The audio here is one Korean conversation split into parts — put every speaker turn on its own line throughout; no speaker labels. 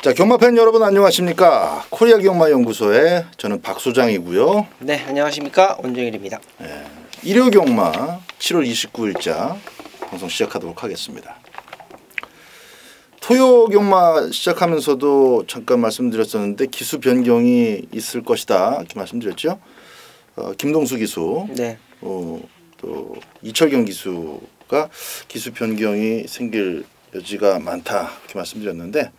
자, 경마팬 여러분 안녕하십니까? 코리아 경마연구소의 저는 박 소장이고요.
네, 안녕하십니까? 원정일입니다.
네, 일요 경마 7월 29일자 방송 시작하도록 하겠습니다. 토요 경마 시작하면서도 잠깐 말씀드렸었는데 기수 변경이 있을 것이다 이렇게 말씀드렸죠. 김동수 기수,
네.
또 이철경 기수가 기수 변경이 생길 여지가 많다 이렇게 말씀드렸는데.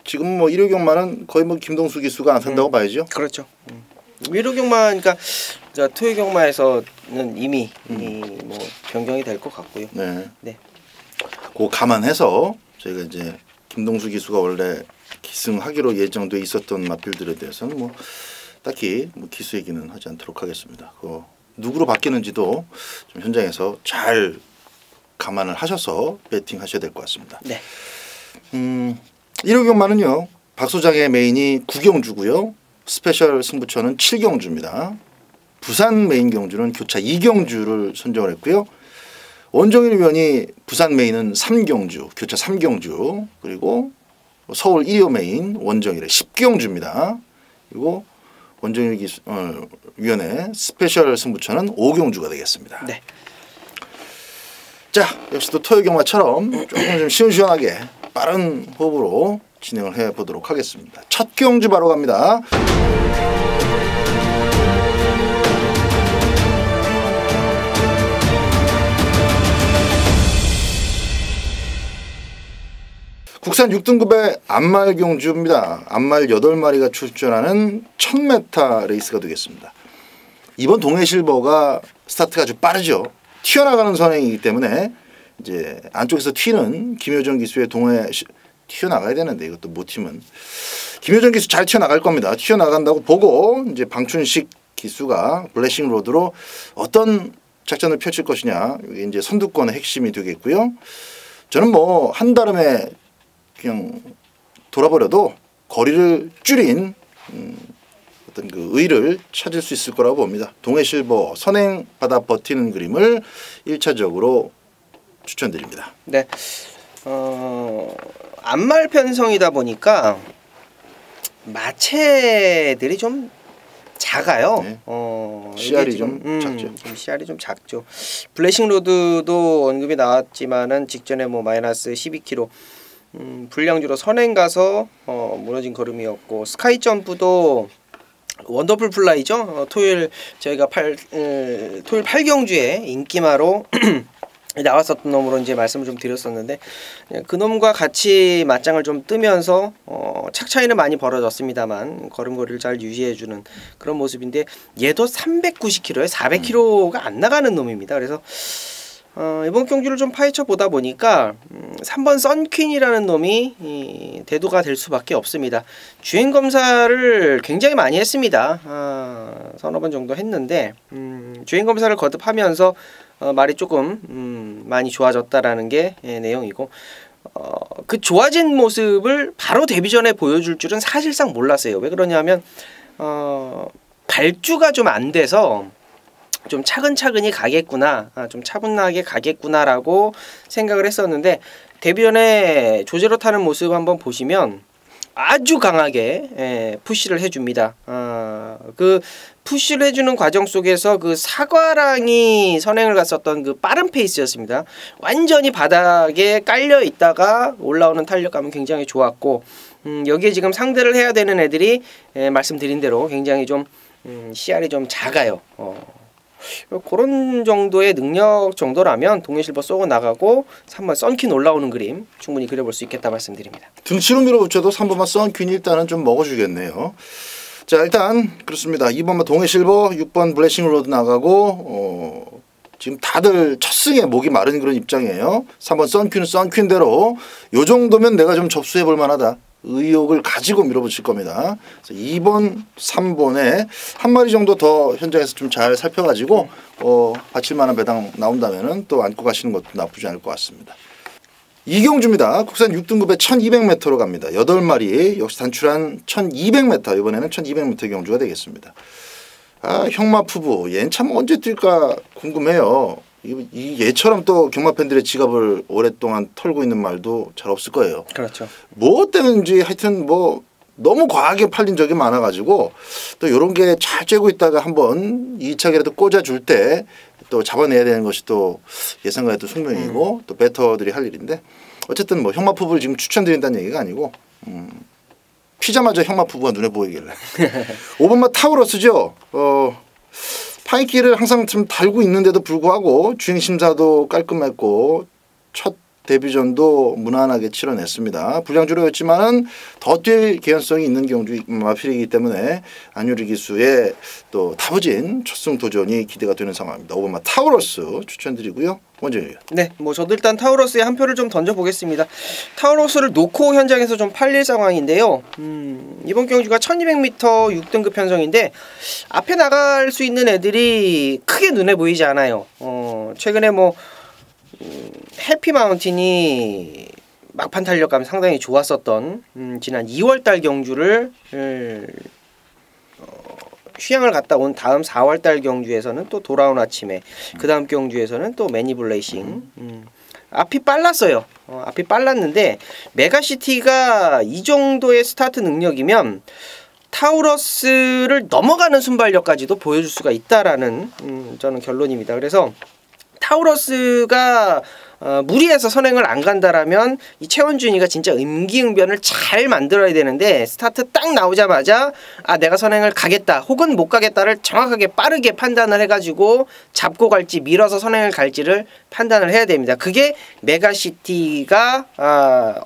지금 뭐 일요 경마는 거의 뭐 김동수 기수가 안 산다고 봐야죠.
그렇죠. 일요 경마 그러니까 토요 경마에서는 이미 뭐 변경이 될 것 같고요.
네.
네.
그거 감안해서 저희가 이제 김동수 기수가 원래 기승하기로 예정돼 있었던 마필들에 대해서는 뭐 딱히 뭐 기수 얘기는 하지 않도록 하겠습니다. 그 누구로 바뀌는지도 좀 현장에서 잘 감안을 하셔서 배팅하셔야 될 것 같습니다.
네.
1호 경마는요. 박 소장의 메인이 9경주고요. 스페셜 승부처는 7경주입니다. 부산 메인 경주는 교차 2경주를 선정을 했고요. 원정일 위원이 부산 메인은 3경주, 교차 3경주, 그리고 서울 1호 메인 원정일의 10경주입니다. 그리고 원정일 위원의 스페셜 승부처는 5경주가 되겠습니다.
네.
자, 역시 또 토요 경마처럼 조금 좀 시원시원하게 빠른 호흡으로 진행을 해보도록 하겠습니다. 첫 경주 바로 갑니다. 국산 6등급의 안말 경주입니다. 안말 8마리가 출전하는 1000m 레이스가 되겠습니다. 이번 동해실버가 스타트가 아주 빠르죠. 튀어나가는 선행이기 때문에 이제 안쪽에서 튀는 김효정 기수의 동해 튀어나가야 되는데 이것도 못 튀면 김효정 기수 잘 튀어나갈 겁니다. 튀어나간다고 보고 이제 방춘식 기수가 블레싱 로드로 어떤 작전을 펼칠 것이냐 이게 이제 선두권의 핵심이 되겠고요. 저는 뭐 한다름에 그냥 돌아버려도 거리를 줄인 어떤 그 의를 찾을 수 있을 거라고 봅니다. 동해실버 선행 받아 버티는 그림을 1차적으로 추천드립니다.
네. 안말 편성이다 보니까 마체들이 좀 작아요.
네. 씨알이 좀 작죠.
좀 씨알이 좀 작죠. 블레싱 로드도 언급이 나왔지만은 직전에 뭐 마이너스 12kg 불량주로 선행 가서 무너진 걸음이었고 스카이 점프도 원더풀 플라이죠. 토요일 저희가 토요일 8경주에 인기마로 나왔었던 놈으로 이제 말씀을 좀 드렸었는데 그 놈과 같이 맞짱을 좀 뜨면서 착 차이는 많이 벌어졌습니다만 걸음걸이를 잘 유지해주는 그런 모습인데 얘도 390kg에 400kg가 안 나가는 놈입니다. 그래서 이번 경주를 좀 파헤쳐 보다 보니까 3번 썬퀸이라는 놈이 대두가 될 수밖에 없습니다. 주행 검사를 굉장히 많이 했습니다. 서너 번 정도 했는데 주행 검사를 거듭하면서 말이 조금 많이 좋아졌다라는 게 내용이고 그 좋아진 모습을 바로 데뷔전에 보여줄 줄은 사실상 몰랐어요. 왜 그러냐면 발주가 좀 안 돼서 좀 차근차근히 가겠구나, 좀 차분하게 가겠구나라고 생각을 했었는데 데뷔전에 조제로 타는 모습 한번 보시면 아주 강하게 푸시를 해줍니다. 그 푸시를 해주는 과정 속에서 그 사과랑이 선행을 갔었던 그 빠른 페이스였습니다. 완전히 바닥에 깔려 있다가 올라오는 탄력감은 굉장히 좋았고 여기에 지금 상대를 해야 되는 애들이 말씀드린 대로 굉장히 좀 씨알이 좀 작아요. 그런 정도의 능력 정도라면 동해실버 쏘고 나가고 3번 썬퀸 올라오는 그림 충분히 그려볼 수 있겠다 말씀드립니다.
등치로 밀어붙여도 3번만 썬퀸이 일단은 좀 먹어주겠네요. 자, 일단 그렇습니다. 2번만 동해실버, 6번 블레싱 로드 나가고 지금 다들 첫 승에 목이 마른 그런 입장이에요. 3번 썬퀸은 썬퀸대로 요 정도면 내가 좀 접수해 볼 만하다. 의욕을 가지고 밀어붙일 겁니다. 그래서 2번, 3번에 한 마리 정도 더 현장에서 좀 잘 살펴가지고 바칠 만한 배당 나온다면은 또 안고 가시는 것도 나쁘지 않을 것 같습니다. 이경주입니다. 국산 6등급에 1200m로 갑니다. 8마리 역시 단출한 1200m 이번에는 1200m 경주가 되겠습니다. 형마푸부 얘는 참 언제 뛸까 궁금해요. 이 얘처럼 또 경마 팬들의 지갑을 오랫동안 털고 있는 말도 잘 없을 거예요.
그렇죠.
뭐 때문인지 하여튼 뭐 너무 과하게 팔린 적이 많아가지고 또 이런 게 잘 쬐고 있다가 한번 2차기라도 꽂아줄 때 또 잡아내야 되는 것이 또 예상과의 또 숙명이고 또 배터들이 할 일인데 어쨌든 뭐 형마푸부를 지금 추천드린다는 얘기가 아니고 피자마저 형마푸부가 눈에 보이길래 5번마 타우러스죠. 파인키를 항상 좀 달고 있는데도 불구하고 주행 심사도 깔끔했고 첫 데뷔전도 무난하게 치러냈습니다. 불량주로였지만은 더 뛸 개연성이 있는 경주 마필이기 때문에 안유리 기수의 또 다부진 첫승 도전이 기대가 되는 상황입니다. 5번마 타우러스 추천드리고요. 원정이요.
네, 뭐 저도 일단 타우러스에 한 표를 좀 던져보겠습니다. 타우러스를 놓고 현장에서 좀 팔릴 상황인데요. 이번 경주가 1200m 6등급 편성인데 앞에 나갈 수 있는 애들이 크게 눈에 보이지 않아요. 최근에 뭐 해피마운틴이 막판 탄력감 상당히 좋았었던 지난 2월달 경주를 휴양을 갔다 온 다음 4월달 경주에서는 또 돌아온 아침에 그 다음 경주에서는 또 매니블레이싱 앞이 빨랐어요. 앞이 빨랐는데 메가시티가 이 정도의 스타트 능력이면 타우러스를 넘어가는 순발력까지도 보여줄 수가 있다라는 저는 결론입니다. 그래서 타우러스가 무리해서 선행을 안 간다라면 이 최원준이가 진짜 임기응변을 잘 만들어야 되는데 스타트 딱 나오자마자 아 내가 선행을 가겠다 혹은 못 가겠다를 정확하게 빠르게 판단을 해가지고 잡고 갈지 밀어서 선행을 갈지를 판단을 해야 됩니다. 그게 메가시티가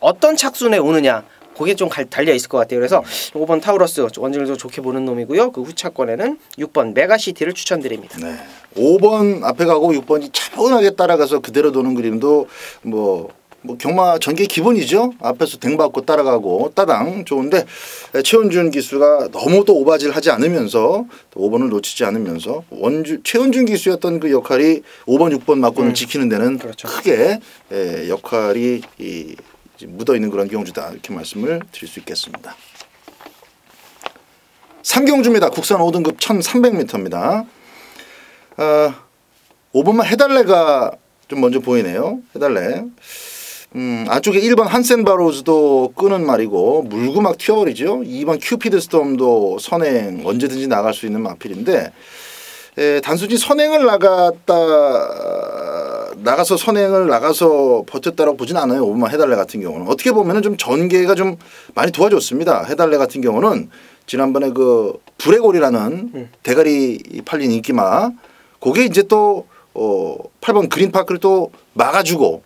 어떤 착순에 오느냐 그게 좀 달려 있을 것 같아요. 그래서 5번 타우러스 원정에서 좋게 보는 놈이고요. 그 후차권에는 6번 메가시티를 추천드립니다.
네. 5번 앞에 가고 6번이 차분하게 따라가서 그대로 도는 그림도 뭐 경마 전개 기본이죠. 앞에서 댕받고 따라가고 따당 좋은데 최원준 기수가 너무 또 오바질 하지 않으면서 또 5번을 놓치지 않으면서 최원준 기수였던 그 역할이 5번 6번 막권을 지키는 데는 그렇죠. 크게 역할이 묻어있는 그런 경주다 이렇게 말씀을 드릴 수 있겠습니다. 3경주입니다. 국산 5등급 1300m입니다. 5번만 해달래가 좀 먼저 보이네요. 해달래. 안쪽에 1번 한센바로즈도 끄는 말이고 물고 막 튀어버리죠. 2번 큐피드 스톰도 선행 언제든지 나갈 수 있는 마필인데 단순히 선행을 나가서 선행을 나가서 버텼다라고 보진 않아요. 5번만 해달래 같은 경우는 어떻게 보면은 좀 전개가 좀 많이 도와줬습니다. 해달래 같은 경우는 지난번에 그 브레골이라는 대가리 팔린 인기마 그게 이제 또 8번 그린파크를 또 막아주고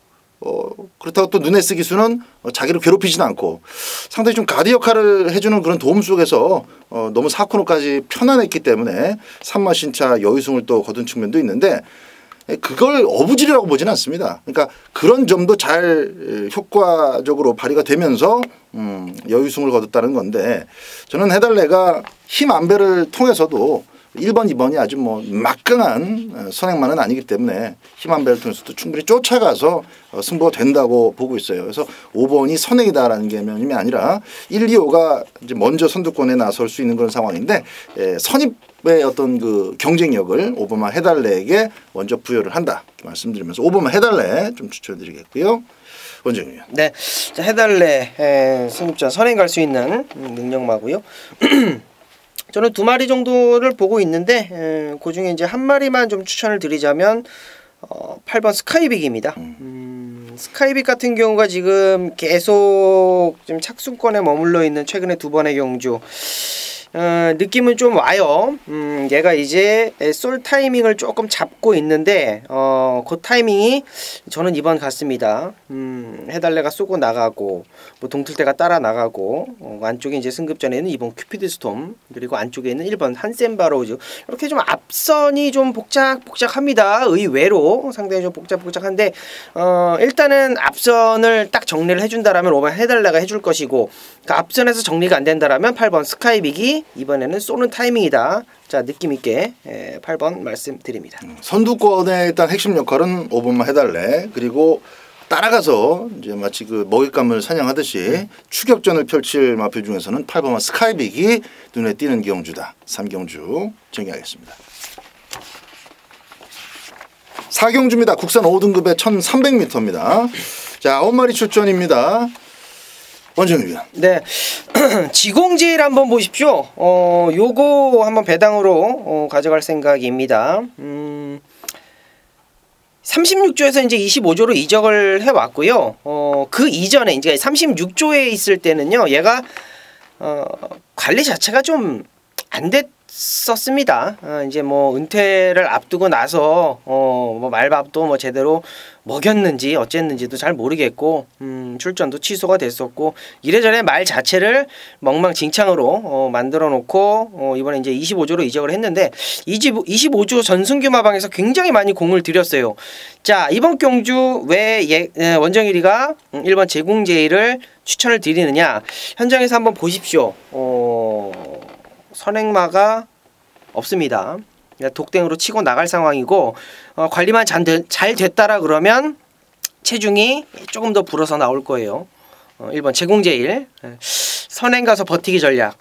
그렇다고 또 누네스 기수는 자기를 괴롭히지는 않고 상당히 좀 가드 역할을 해주는 그런 도움 속에서 너무 4코너까지 편안했기 때문에 3마 신차 여유승을 또 거둔 측면도 있는데 그걸 어부질이라고 보지는 않습니다. 그러니까 그런 점도 잘 효과적으로 발휘가 되면서 여유승을 거뒀다는 건데 저는 해달래가 힘 안배를 통해서도 1번, 2번이 아주 뭐 막강한 선행만은 아니기 때문에 힘 안배를 통해서도 충분히 쫓아가서 승부가 된다고 보고 있어요. 그래서 5번이 선행이다라는 개념이 아니라 1, 2, 5가 이제 먼저 선두권에 나설 수 있는 그런 상황인데 선입의 어떤 그 경쟁력을 5번만 해달래에게 먼저 부여를 한다 이렇게 말씀드리면서 5번만 해달래 좀 추천드리겠고요. 원정이요.
네, 자, 해달래 승입전 선행 갈 수 있는 능력마고요. 저는 2마리 정도를 보고 있는데 그 중에 이제 한 마리만 좀 추천을 드리자면 8번 스카이빅입니다. 스카이빅 같은 경우가 지금 계속 좀 착순권에 머물러 있는 최근에 2번의 경주 느낌은 좀 와요. 얘가 이제 솔 타이밍을 조금 잡고 있는데 그 타이밍이 저는 이번 같습니다. 해달래가 쏘고 나가고 뭐 동틀대가 따라 나가고 안쪽에 이제 승급전에는 2번 큐피드 스톰 그리고 안쪽에 있는 1번 한센바로즈 이렇게 좀 앞선이 좀 복잡합니다. 의외로 상당히 좀 복잡한데 일단은 앞선을 딱 정리를 해준다라면 5번 해달래가 해줄 것이고 그 앞선에서 정리가 안 된다라면 8번 스카이빅이 이번에는 쏘는 타이밍이다. 자 느낌 있게 8번 말씀드립니다.
선두권의 일단 핵심 역할은 5번만 해달래. 그리고 따라가서 이제 마치 그 먹잇감을 사냥하듯이 추격전을 펼칠 마필 중에서는 8번만 스카이빅이 눈에 띄는 경주다. 3경주 정리하겠습니다. 4경주입니다. 국산 5등급의 1300m입니다. 자, 9마리 출전입니다. 원정일 위원.
네. 지공제일 한번 보십시오. 요거 한번 배당으로 가져갈 생각입니다. 36조에서 이제 25조로 이적을 해왔고요. 그 이전에 이제 36조에 있을 때는요, 얘가 관리 자체가 좀 안 됐었습니다. 이제 뭐 은퇴를 앞두고 나서 뭐 말밥도 뭐 제대로 먹였는지 어쨌는지도 잘 모르겠고, 출전도 취소가 됐었고, 이래저래 말 자체를 멍망진창으로 만들어 놓고 이번에 이제 25조로 이적을 했는데 25조 전승규 마방에서 굉장히 많이 공을 들였어요. 자, 이번 경주 왜 원정일이가 1번 제공제일을 추천을 드리느냐, 현장에서 한번 보십시오. 선행마가 없습니다. 독댕으로 치고 나갈 상황이고, 관리만 잘 됐다라 그러면 체중이 조금 더 불어서 나올 거예요. 1번 제공제일 선행 가서 버티기 전략.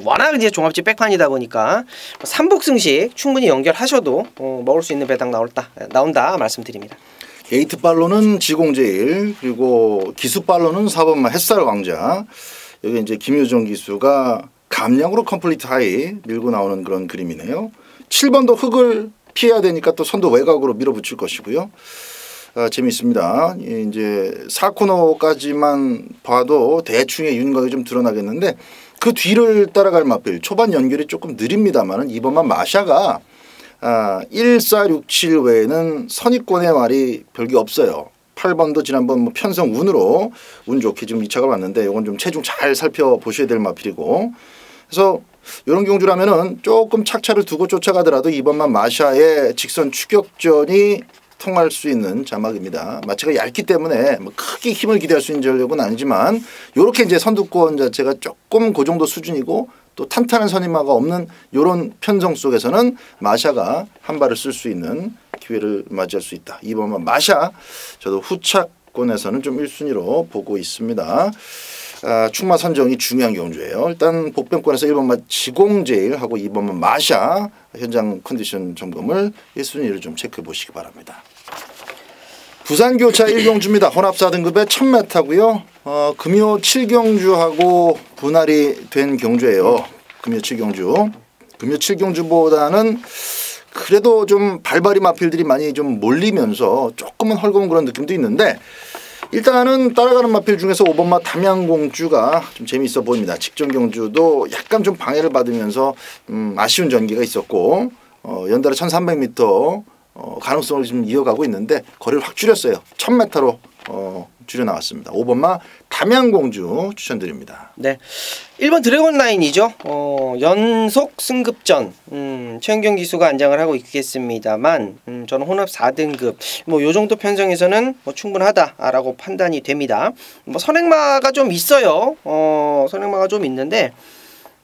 워낙 이제 종합집 백판이다 보니까 삼복승식 충분히 연결하셔도 먹을 수 있는 배당 나온다 말씀드립니다.
게이트 팔로는 지공제일, 그리고 기수 팔로는 4번마 햇살 왕자. 여기 이제 김효정 기수가 감량으로 컴플리트 하이 밀고 나오는 그런 그림이네요. 7번도 흙을 피해야 되니까 또 선도 외곽으로 밀어붙일 것이고요. 재미있습니다. 이제 4코너까지만 봐도 대충의 윤곽이 좀 드러나겠는데, 그 뒤를 따라갈 마필 초반 연결이 조금 느립니다만은 이번만 마샤가 1, 4, 6, 7 외에는 선입권의 말이 별게 없어요. 8번도 지난번 뭐 편성 운으로 운 좋게 지금 2차가 왔는데, 이건 좀 체중 잘 살펴보셔야 될 마필이고, 그래서 이런 경주라면은 조금 착차를 두고 쫓아가더라도 이번만 마샤의 직선 추격전이 통할 수 있는 자막입니다. 마차가 얇기 때문에 뭐 크게 힘을 기대할 수 있는 전력은 아니지만, 이렇게 이제 선두권 자체가 조금 그 정도 수준이고 또 탄탄한 선임마가 없는 이런 편성 속에서는 마샤가 한 발을 쓸 수 있는 기회를 맞이할 수 있다. 이번만 마샤 저도 후차권에서는 좀 1순위로 보고 있습니다. 충마 선정이 중요한 경주예요. 일단 복병권에서 1번마 지공제일하고 2번마 마샤 현장 컨디션 점검을 1순위를 좀 체크해 보시기 바랍니다. 부산교차 1경주입니다. 혼합 4등급의 1000m고요. 금요 7경주하고 분할이 된 경주예요. 금요 7경주. 금요 7경주보다는 그래도 좀 발발이 마필들이 많이 좀 몰리면서 조금은 헐거운 그런 느낌도 있는데, 일단은 따라가는 마필 중에서 5번마 담양공주가 좀 재미있어 보입니다. 직전 경주도 약간 좀 방해를 받으면서 아쉬운 전기가 있었고, 연달아 1300m 가능성을 지금 이어가고 있는데 거리를 확 줄였어요. 1000m로 줄여 나왔습니다. 5번마 담양공주 추천드립니다.
네, 1번 드래곤 라인이죠. 연속 승급전 최은경 기수가 안장을 하고 있겠습니다만, 저는 혼합 4등급 뭐 요 정도 편성에서는 뭐 충분하다라고 판단이 됩니다. 뭐 선행마가 좀 있어요. 선행마가 좀 있는데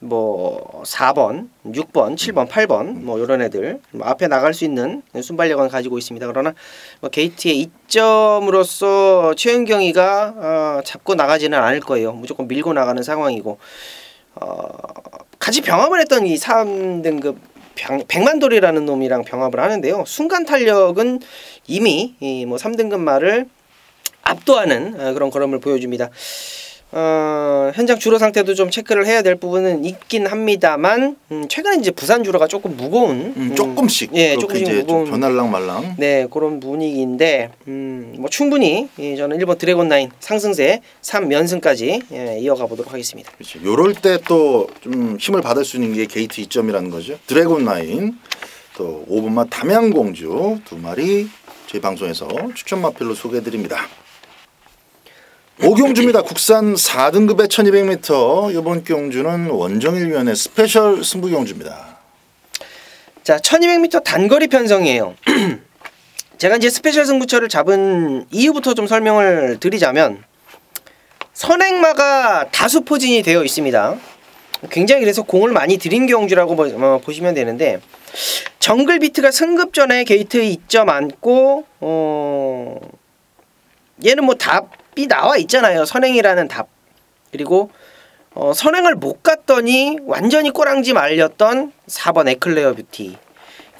뭐 4번, 6번, 7번, 8번 뭐 이런 애들 뭐 앞에 나갈 수 있는 순발력은 가지고 있습니다. 그러나 뭐 게이트의 이점으로서 최은경이가 잡고 나가지는 않을 거예요. 무조건 밀고 나가는 상황이고, 같이 병합을 했던 이 3등급 백만돌이라는 놈이랑 병합을 하는데요. 순간 탄력은 이미 뭐 3등급 말을 압도하는 그런 걸음을 보여줍니다. 현장 주로 상태도 좀 체크를 해야 될 부분은 있긴 합니다만, 최근에 이제 부산 주로가 조금 무거운
조금씩
조금씩
이제
무거운
좀 변할랑 말랑
그런 분위기인데, 뭐 충분히 저는 1번 드래곤 라인 상승세 3연승까지 이어가 보도록 하겠습니다.
그렇죠. 요럴 때 또 좀 힘을 받을 수 있는 게 게이트 이점이라는 거죠. 드래곤 라인, 또 5번마 담양공주 두 마리 저희 방송에서 추천 마필로 소개해드립니다. 5경주입니다. 국산 4등급의 1200m. 이번 경주는 원정일 위원의 스페셜 승부 경주입니다.
자, 1200m 단거리 편성이에요. 제가 이제 스페셜 승부처를 잡은 이유부터 좀 설명을 드리자면, 선행마가 다수 포진이 되어 있습니다. 굉장히 그래서 공을 많이 들인 경주라고 보시면 되는데, 정글 비트가 승급전에 게이트 이점 안고, 얘는 뭐 답이 나와 있잖아요. 선행이라는 답. 그리고 선행을 못 갔더니 완전히 꼬랑지 말렸던 4번 에클레어 뷰티.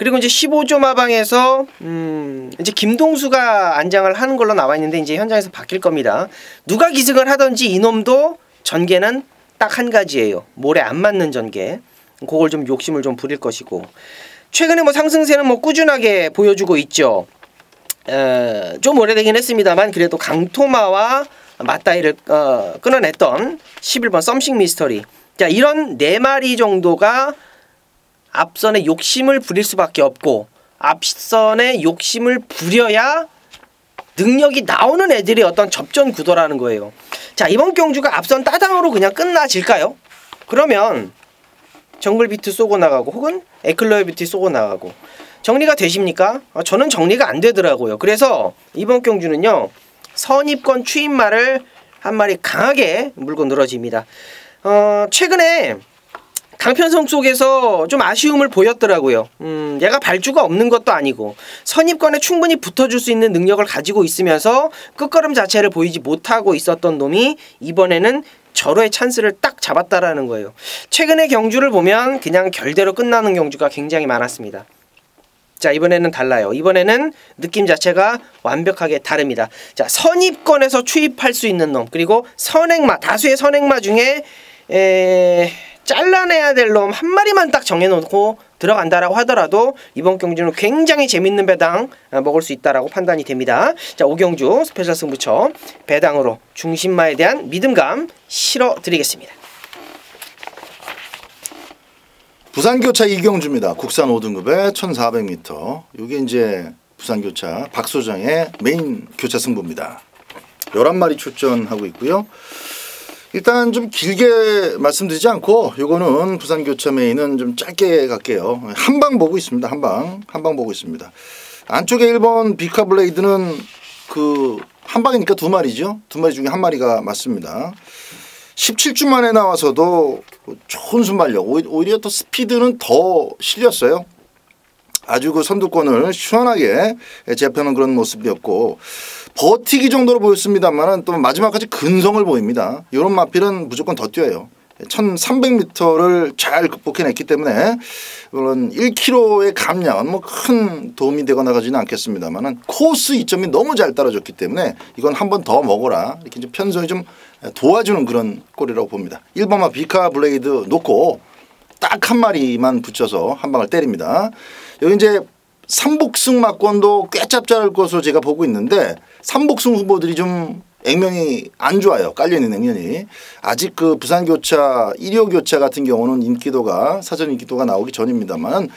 그리고 이제 15조 마방에서 이제 김동수가 안장을 하는 걸로 나와 있는데 이제 현장에서 바뀔 겁니다. 누가 기승을 하든지 이놈도 전개는 딱 한 가지예요. 몰에 안 맞는 전개. 그걸 좀 욕심을 좀 부릴 것이고, 최근에 뭐 상승세는 뭐 꾸준하게 보여주고 있죠. 좀 오래되긴 했습니다만 그래도 강토마와 맞다이를 끊어냈던 11번 썸씽 미스터리. 자, 이런 4마리 정도가 앞선에 욕심을 부릴 수밖에 없고, 앞선에 욕심을 부려야 능력이 나오는 애들이 어떤 접전 구도라는 거예요. 자, 이번 경주가 앞선 따당으로 그냥 끝나질까요? 그러면 정글비트 쏘고 나가고 혹은 에클러비트 쏘고 나가고 정리가 되십니까? 저는 정리가 안 되더라고요. 그래서 이번 경주는요, 선입권 추임말을 한 마리 강하게 물고 늘어집니다. 최근에 강편성 속에서 좀 아쉬움을 보였더라고요. 얘가 발주가 없는 것도 아니고 선입권에 충분히 붙어줄 수 있는 능력을 가지고 있으면서 끝걸음 자체를 보이지 못하고 있었던 놈이 이번에는 절호의 찬스를 딱 잡았다라는 거예요. 최근의 경주를 보면 그냥 결대로 끝나는 경주가 굉장히 많았습니다. 자, 이번에는 달라요. 이번에는 느낌 자체가 완벽하게 다릅니다. 자, 선입권에서 추입할 수 있는 놈, 그리고 선행마, 다수의 선행마 중에 잘라내야 될 놈 한 마리만 딱 정해놓고 들어간다라고 하더라도 이번 경주는 굉장히 재밌는 배당 먹을 수 있다라고 판단이 됩니다. 자, 5경주 스페셜 승부처 배당으로 중심마에 대한 믿음감 실어드리겠습니다.
부산교차 2경주입니다. 국산 5등급에 1400m. 이게 이제 부산교차 박소장의 메인 교차 승부입니다. 11마리 출전하고 있고요. 일단 좀 길게 말씀드리지 않고 요거는 부산교차 메인은 좀 짧게 갈게요. 한 방 보고 있습니다. 한 방 보고 있습니다. 안쪽에 1번 비카블레이드는 그 한 방이니까 2마리죠. 2마리 중에 한 마리가 맞습니다. 17주 만에 나와서도 좋은 순발력, 오히려 또 스피드는 더 실렸어요. 아주 그 선두권을 시원하게 제압하는 그런 모습이었고, 버티기 정도로 보였습니다만 또 마지막까지 근성을 보입니다. 이런 마필은 무조건 더 뛰어요. 1300m를 잘 극복해냈기 때문에 물론 1km의 감량은 뭐 큰 도움이 되거나 가지는 않겠습니다만 코스 이점이 너무 잘 따라줬기 때문에 이건 한 번 더 먹어라, 이렇게 이제 편성이 좀 도와주는 그런 꼴이라고 봅니다. 1번마 비카 블레이드 놓고 딱 한 마리만 붙여서 한 방을 때립니다. 여기 이제 삼복승 막권도 꽤 짭짤할 것으로 제가 보고 있는데, 삼복승 후보들이 좀 액면이 안 좋아요. 깔려있는 액면이. 아직 그 부산교차 1호 교차 같은 경우는 인기도가, 사전 인기도가 나오기 전입니다만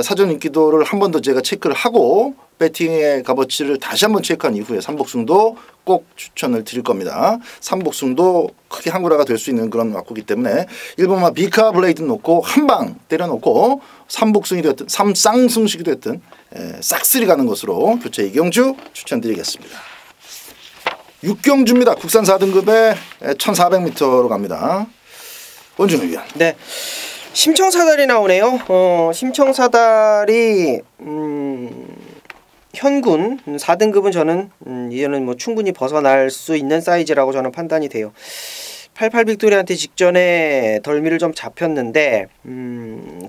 사전 인기도를 한 번 더 제가 체크를 하고 배팅의 값어치를 다시 한번 체크한 이후에 삼복승도 꼭 추천을 드릴 겁니다. 삼복승도 크게 한구라가 될 수 있는 그런 막구기 때문에 1번마 비카 블레이드 놓고 한 방 때려놓고 삼복승이 됐든 삼쌍승식이 됐든 싹쓸이 가는 것으로 교차 2경주 추천드리겠습니다. 6경주입니다. 국산 4등급에 1400m로 갑니다. 원준우 위원.
네. 심청사달이 나오네요. 심청사달이 현군 4등급은 저는 이제는 뭐 충분히 벗어날 수 있는 사이즈라고 저는 판단이 돼요. 88 빅토리한테 직전에 덜미를 좀 잡혔는데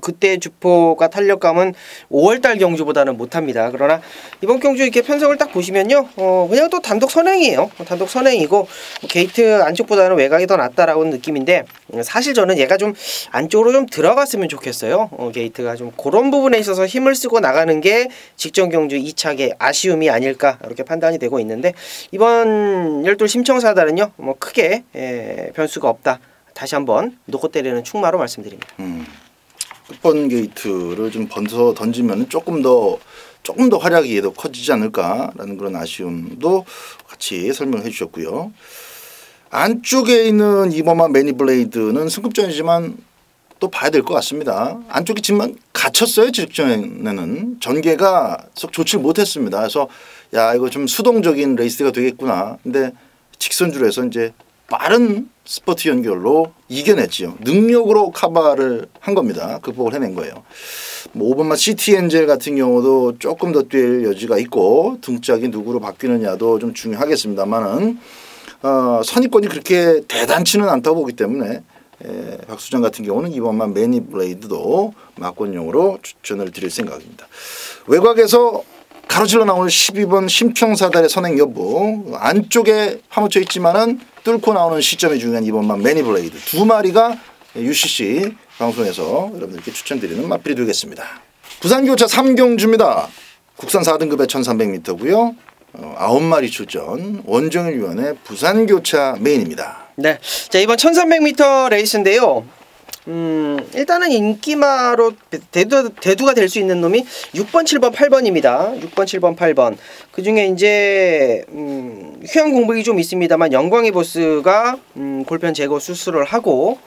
그때 주포가 탄력감은 5월달 경주보다는 못합니다. 그러나 이번 경주 이렇게 편성을 딱 보시면요, 그냥 또 단독 선행이에요. 단독 선행이고 게이트 안쪽보다는 외곽이 더 낫다라고 느낌인데, 사실 저는 얘가 좀 안쪽으로 좀 들어갔으면 좋겠어요. 게이트가 좀 그런 부분에 있어서 힘을 쓰고 나가는 게 직전 경주 2차의 아쉬움이 아닐까 이렇게 판단이 되고 있는데, 이번 열돌 심청사달은요 뭐 크게 변수가 없다. 다시 한번 놓고 때리는 충마로 말씀드립니다.
끝번 게이트를 좀 번서 던지면 조금 더 활약이 더 커지지 않을까라는 그런 아쉬움도 같이 설명을 해주셨고요. 안쪽에 있는 2번마 매니블레이드는 승급전이지만 또 봐야 될 것 같습니다. 안쪽에 지금 갇혔어요. 직전에는 전개가 썩 좋지 못했습니다. 그래서 야, 이거 좀 수동적인 레이스가 되겠구나. 근데 직선줄에서 이제 빠른 스퍼트 연결로 이겨냈지요. 능력으로 커버를 한 겁니다. 극복을 해낸 거예요. 뭐 5번마 시티 엔젤 같은 경우도 조금 더 뛸 여지가 있고 등짝이 누구로 바뀌느냐도 좀 중요하겠습니다만은 선입권이 그렇게 대단치는 않다고 보기 때문에 박 소장 같은 경우는 이번만 매니블레이드도 막권용으로 추천을 드릴 생각입니다. 외곽에서 가로질러 나오는 12번 심평사달의 선행 여부, 안쪽에 파묻혀 있지만은 뚫고 나오는 시점이 중요한 이번만 매니블레이드 두 마리가 UCC 방송에서 여러분들께 추천드리는 마필이 되겠습니다. 부산교차 3경주입니다. 국산 4등급의 1300m고요. 9마리 출전 원정일 위원의 부산교차 메인입니다.
네, 자 이번 1300m 레이스인데요. 일단은 인기마로 대두가 될 수 있는 놈이 6번, 7번, 8번입니다. 6번, 7번, 8번. 그 중에 이제 휴양 공백이 좀 있습니다만 영광의 보스가 골편 제거 수술을 하고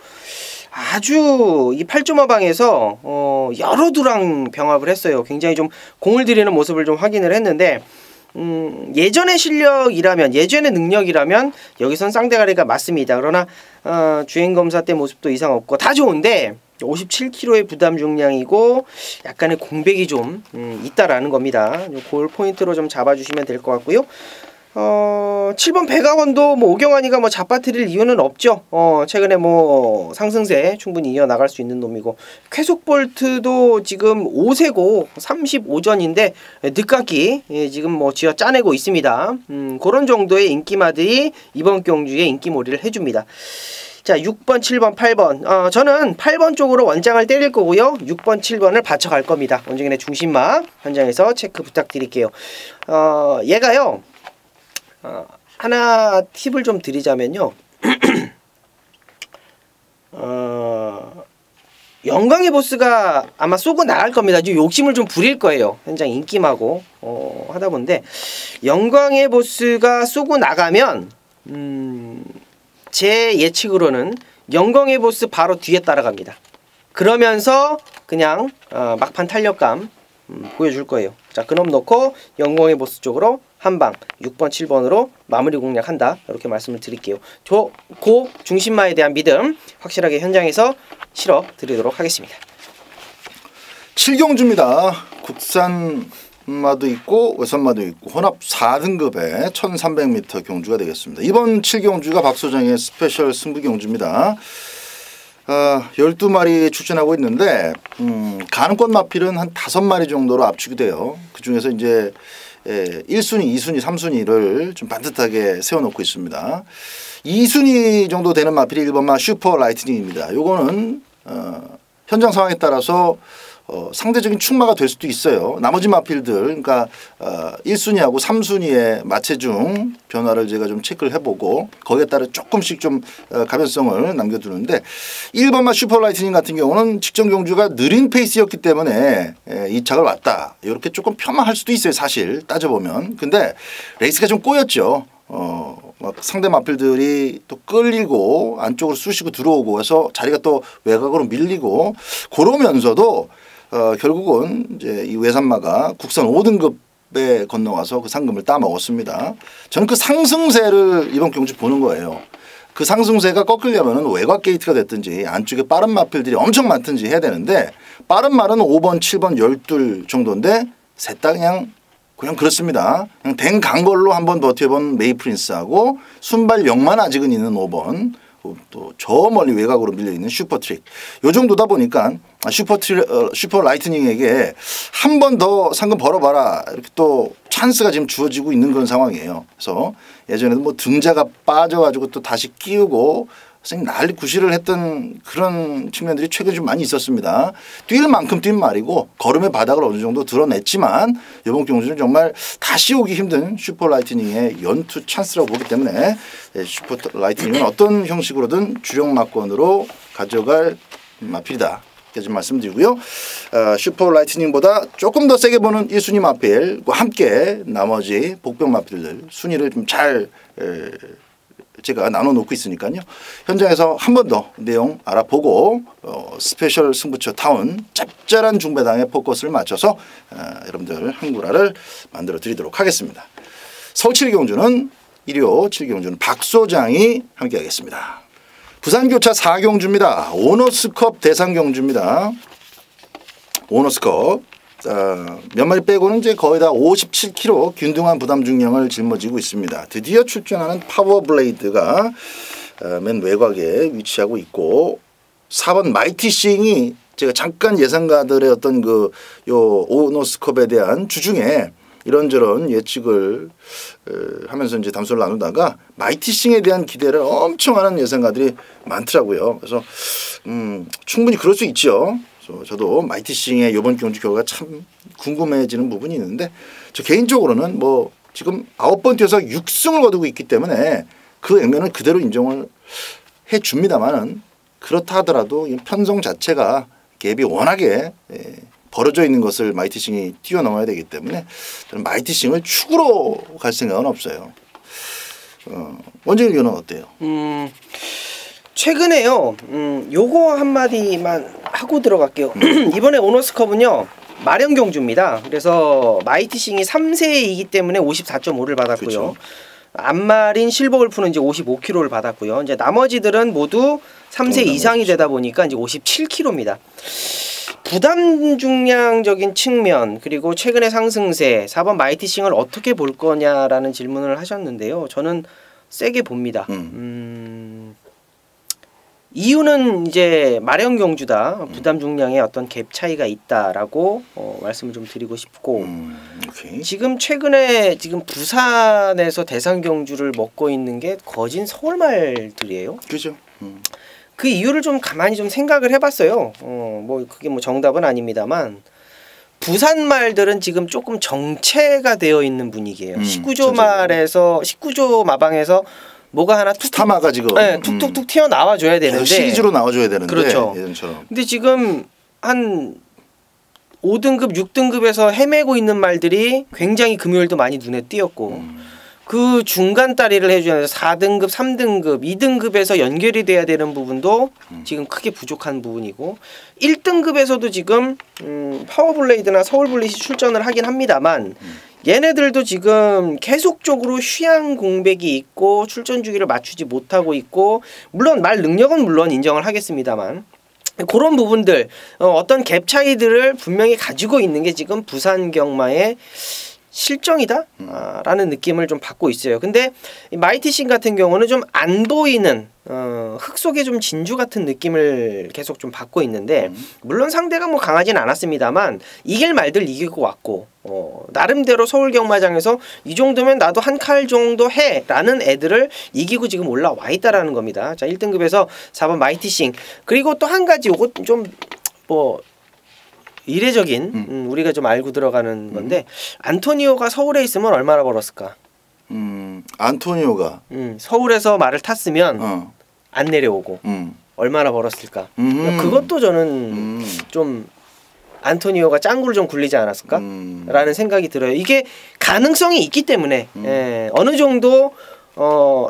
아주 이 8.5방에서 여러 두랑 병합을 했어요. 굉장히 좀 공을 들이는 모습을 좀 확인을 했는데 예전의 실력이라면 예전의 능력이라면 여기선 쌍대가리가 맞습니다. 그러나 주행검사 때 모습도 이상 없고 다 좋은데 57kg의 부담 중량이고 약간의 공백이 좀 있다라는 겁니다. 골 포인트로 좀 잡아주시면 될 것 같고요. 7번 백아원도 뭐 오경환이가 뭐 잡아뜨릴 이유는 없죠. 최근에 뭐 상승세 충분히 이어나갈 수 있는 놈이고 쾌속볼트도 지금 5세고 35전인데 늦깎이 지금 뭐 쥐어 짜내고 있습니다. 그런 정도의 인기마들이 이번 경주에 인기몰이를 해줍니다. 자 6번 7번 8번 저는 8번 쪽으로 원장을 때릴 거고요. 6번 7번을 받쳐갈 겁니다. 원정인의 중심막 현장에서 체크 부탁드릴게요. 얘가요 하나 팁을 좀 드리자면요. 영광의 보스가 아마 쏘고 나갈 겁니다. 지금 욕심을 좀 부릴 거예요. 현장 인기마고 하다 보는데 영광의 보스가 쏘고 나가면 제 예측으로는 영광의 보스 바로 뒤에 따라갑니다. 그러면서 그냥 막판 탄력감 보여줄 거예요. 자, 그놈 놓고 영광의 보스 쪽으로 한방 6번 7번으로 마무리 공략한다. 이렇게 말씀을 드릴게요. 그 중심마에 대한 믿음 확실하게 현장에서 실어 드리도록 하겠습니다.
7경주입니다. 국산마도 있고 외선마도 있고 혼합 4등급의 1300m 경주가 되겠습니다. 이번 7경주가 박 소장의 스페셜 승부 경주입니다. 12마리 출전하고 있는데 가능권 마필은 한 5마리 정도로 압축이 돼요. 그중에서 이제 1순위, 2순위, 3순위를 좀 반듯하게 세워놓고 있습니다. 2순위 정도 되는 마필이 1번마 슈퍼 라이트닝입니다. 요거는 현장 상황에 따라서 상대적인 축마가 될 수도 있어요. 나머지 마필들 그러니까 1순위하고 3순위의 마체중 변화를 제가 좀 체크를 해보고 거기에 따라 조금씩 좀 가변성을 남겨두는데 1번마 슈퍼라이트닝 같은 경우는 직전 경주가 느린 페이스였기 때문에 2착을 왔다. 이렇게 조금 폄하할 수도 있어요. 사실 따져보면. 근데 레이스가 좀 꼬였죠. 막 상대 마필들이 또 끌리고 안쪽으로 쑤시고 들어오고 해서 자리가 또 외곽으로 밀리고 그러면서도 결국은 이제 이 외산마가 국산 5등급에 건너가서 그 상금을 따먹었습니다. 저는 그 상승세를 이번 경주 보는 거예요. 그 상승세가 꺾으려면 외곽 게이트가 됐든지 안쪽에 빠른 마필들이 엄청 많든지 해야 되는데 빠른 말은 5번, 7번, 12 정도인데 셋 다 그냥 그렇습니다. 그냥 댕 간 걸로 한번 버텨본 메이프린스하고 순발 0만 아직은 있는 5번 또 저 멀리 외곽으로 밀려있는 슈퍼트릭 요 정도다 보니까 슈퍼 라이트닝에게 한 번 더 상금 벌어봐라 이렇게 또 찬스가 지금 주어지고 있는 그런 상황이에요. 그래서 예전에도 뭐 등자가 빠져가지고 또 다시 끼우고 난리 구실을 했던 그런 측면들이 최근에 좀 많이 있었습니다. 뛸 만큼 뛴 말이고 걸음의 바닥을 어느 정도 드러냈지만 이번 경주는 정말 다시 오기 힘든 슈퍼 라이트닝의 연투 찬스라고 보기 때문에 슈퍼 라이트닝은 어떤 형식으로든 주력 막권으로 가져갈 마필이다. 이렇게 좀 말씀드리고요. 슈퍼 라이트닝보다 조금 더 세게 보는 1순위 마필과 함께 나머지 복병 마필들 순위를 좀 잘 제가 나눠놓고 있으니까요. 현장에서 한 번 더 내용 알아보고 스페셜 승부처 타운 짭짤한 중배당에 포커스를 맞춰서 여러분들 한구라를 만들어 드리도록 하겠습니다. 서울 7경주는 일요 7경주는 박 소장이 함께하겠습니다. 부산교차 4경주입니다. 오너스컵 대상경주입니다. 오너스컵 몇 마리 빼고는 이제 거의 다 57kg 균등한 부담 중량을 짊어지고 있습니다. 드디어 출전하는 파워블레이드가 맨 외곽에 위치하고 있고 4번 마이티싱이 제가 잠깐 예상가들의 어떤 그 요 오너스컵에 대한 주중에 이런저런 예측을 하면서 이제 담소를 나누다가 마이티싱에 대한 기대를 엄청 하는 예상가들이 많더라고요. 그래서 충분히 그럴 수 있죠. 그래서 저도 마이티싱의 이번 경주 결과가 참 궁금해지는 부분이 있는데 저 개인적으로는 뭐 지금 9번 뛰어서 6승을 거두고 있기 때문에 그 액면은 그대로 인정을 해 줍니다만은 그렇다 하더라도 이 편성 자체가 갭이 워낙에 벌어져 있는 것을 마이티싱이 뛰어넘어야 되기 때문에 저는 마이티싱을 축으로 갈 생각은 없어요. 원재일 의원은 어때요?
최근에요. 요거 한마디만 하고 들어갈게요. 이번에 오너스컵은요. 마련 경주입니다. 그래서 마이티싱이 3세이기 때문에 54.5를 받았고요.
그렇죠.
안마린 실버골프는 이제 55kg를 받았고요. 이제 나머지들은 모두 3세 이상이 되다 보니까 이제 57kg입니다. 부담 중량적인 측면 그리고 최근의 상승세 4번 마이티싱을 어떻게 볼 거냐라는 질문을 하셨는데요. 저는 세게 봅니다. 이유는 이제 마련 경주다. 부담 중량에 어떤 갭 차이가 있다라고 말씀을 좀 드리고 싶고 지금 최근에 지금 부산에서 대상 경주를 먹고 있는 게 거진 서울 말들이에요.
그렇죠.
그 이유를 좀 가만히 좀 생각을 해봤어요. 뭐 그게 뭐 정답은 아닙니다만 부산 말들은 지금 조금 정체가 되어 있는 분위기예요. 19조 말에서 19조 마방에서 뭐가 하나
스타마가 지금
툭툭툭 튀어나와 줘야 되는데
시리즈로 나와줘야 되는데
그렇죠.
예전처럼.
근데 지금 한 5등급 6등급에서 헤매고 있는 말들이 굉장히 금요일도 많이 눈에 띄었고 그 중간 따리를 해주는 4등급 3등급 2등급에서 연결이 돼야 되는 부분도 지금 크게 부족한 부분이고 1등급에서도 지금 파워블레이드나 서울블릿이 출전을 하긴 합니다만 얘네들도 지금 계속적으로 휴양 공백이 있고 출전 주기를 맞추지 못하고 있고 물론 말 능력은 물론 인정을 하겠습니다만 그런 부분들 어떤 갭 차이들을 분명히 가지고 있는 게 지금 부산 경마의 실정이다 라는 느낌을 좀 받고 있어요. 근데 이 마이티싱 같은 경우는 좀 안 보이는 흙 속에 좀 진주 같은 느낌을 계속 좀 받고 있는데 물론 상대가 뭐 강하진 않았습니다만 이길 말들 이기고 왔고 나름대로 서울 경마장에서 이 정도면 나도 한 칼 정도 해 라는 애들을 이기고 지금 올라와 있다라는 겁니다. 자 1등급에서 4번 마이티싱 그리고 또 한 가지 요거 좀 뭐 이례적인 우리가 좀 알고 들어가는 건데 안토니오가 서울에 있으면 얼마나 벌었을까?
안토니오가
서울에서 말을 tas으면 안 내려오고 얼마나 벌었을까? 그것도 저는 좀 안토니오가 짱구를 좀 굴리지 않았을까? 라는 생각이 들어요. 이게 가능성이 있기 때문에 어느 정도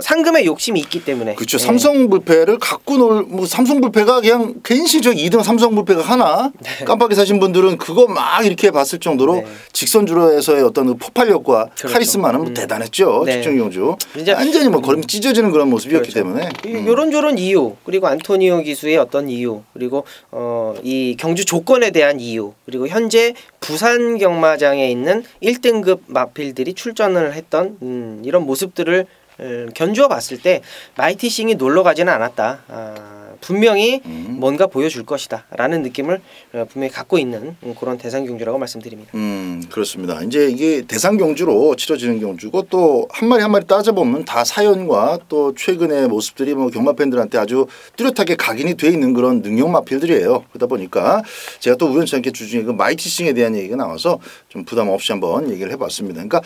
상금의 욕심이 있기 때문에.
그렇죠. 삼성불패를 갖고 뭐 삼성불패가 그냥 괜시적 2등 삼성불패가 하나 깜빡이 사신 분들은 그거 막 이렇게 봤을 정도로 직선주로에서의 어떤 그 폭발력과 카리스마는 뭐 대단했죠. 직전경주 완전히 뭐 걸음이 찢어지는 그런 모습이었기 때문에
요런저런 이유 그리고 안토니오 기수의 어떤 이유 그리고 이 경주 조건에 대한 이유 그리고 현재 부산 경마장에 있는 1등급 마필들이 출전을 했던 이런 모습들을 견주어 봤을 때 마이티싱이 놀러 가지는 않았다. 분명히 뭔가 보여줄 것이다 라는 느낌을 분명히 갖고 있는 그런 대상 경주라고 말씀드립니다.
그렇습니다. 이제 이게 대상 경주로 치러지는 경주고 또 한 마리 한 마리 따져보면 다 사연과 또 최근의 모습들이 뭐 경마 팬들한테 아주 뚜렷하게 각인이 돼 있는 그런 능력 마필들이에요. 그러다 보니까 제가 또 우연치 않게 주중에 그 마이티싱에 대한 얘기가 나와서 좀 부담 없이 한번 얘기를 해봤습니다. 그러니까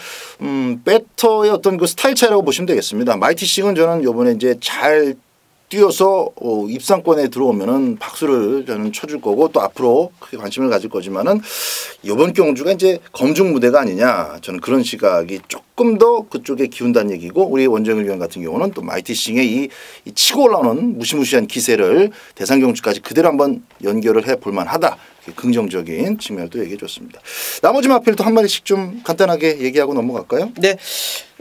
배터의 어떤 그 스타일 차이라고 보시면 되겠습니다. 마이티싱은 저는 이번에 이제 잘 뛰어서 입상권에 들어오면은 박수를 저는 쳐줄 거고 또 앞으로 크게 관심을 가질 거지만은 이번 경주가 이제 검증 무대가 아니냐 저는 그런 시각이 조금 더 그쪽에 기운다는 얘기고 우리 원정일 위원 같은 경우는 또 마이티싱의 이 치고 올라오는 무시무시한 기세를 대상 경주까지 그대로 한번 연결을 해 볼 만하다. 긍정적인 측면을 또 얘기해 줬습니다. 나머지 마필도 한 마리씩 좀 간단하게 얘기하고 넘어갈까요?
네.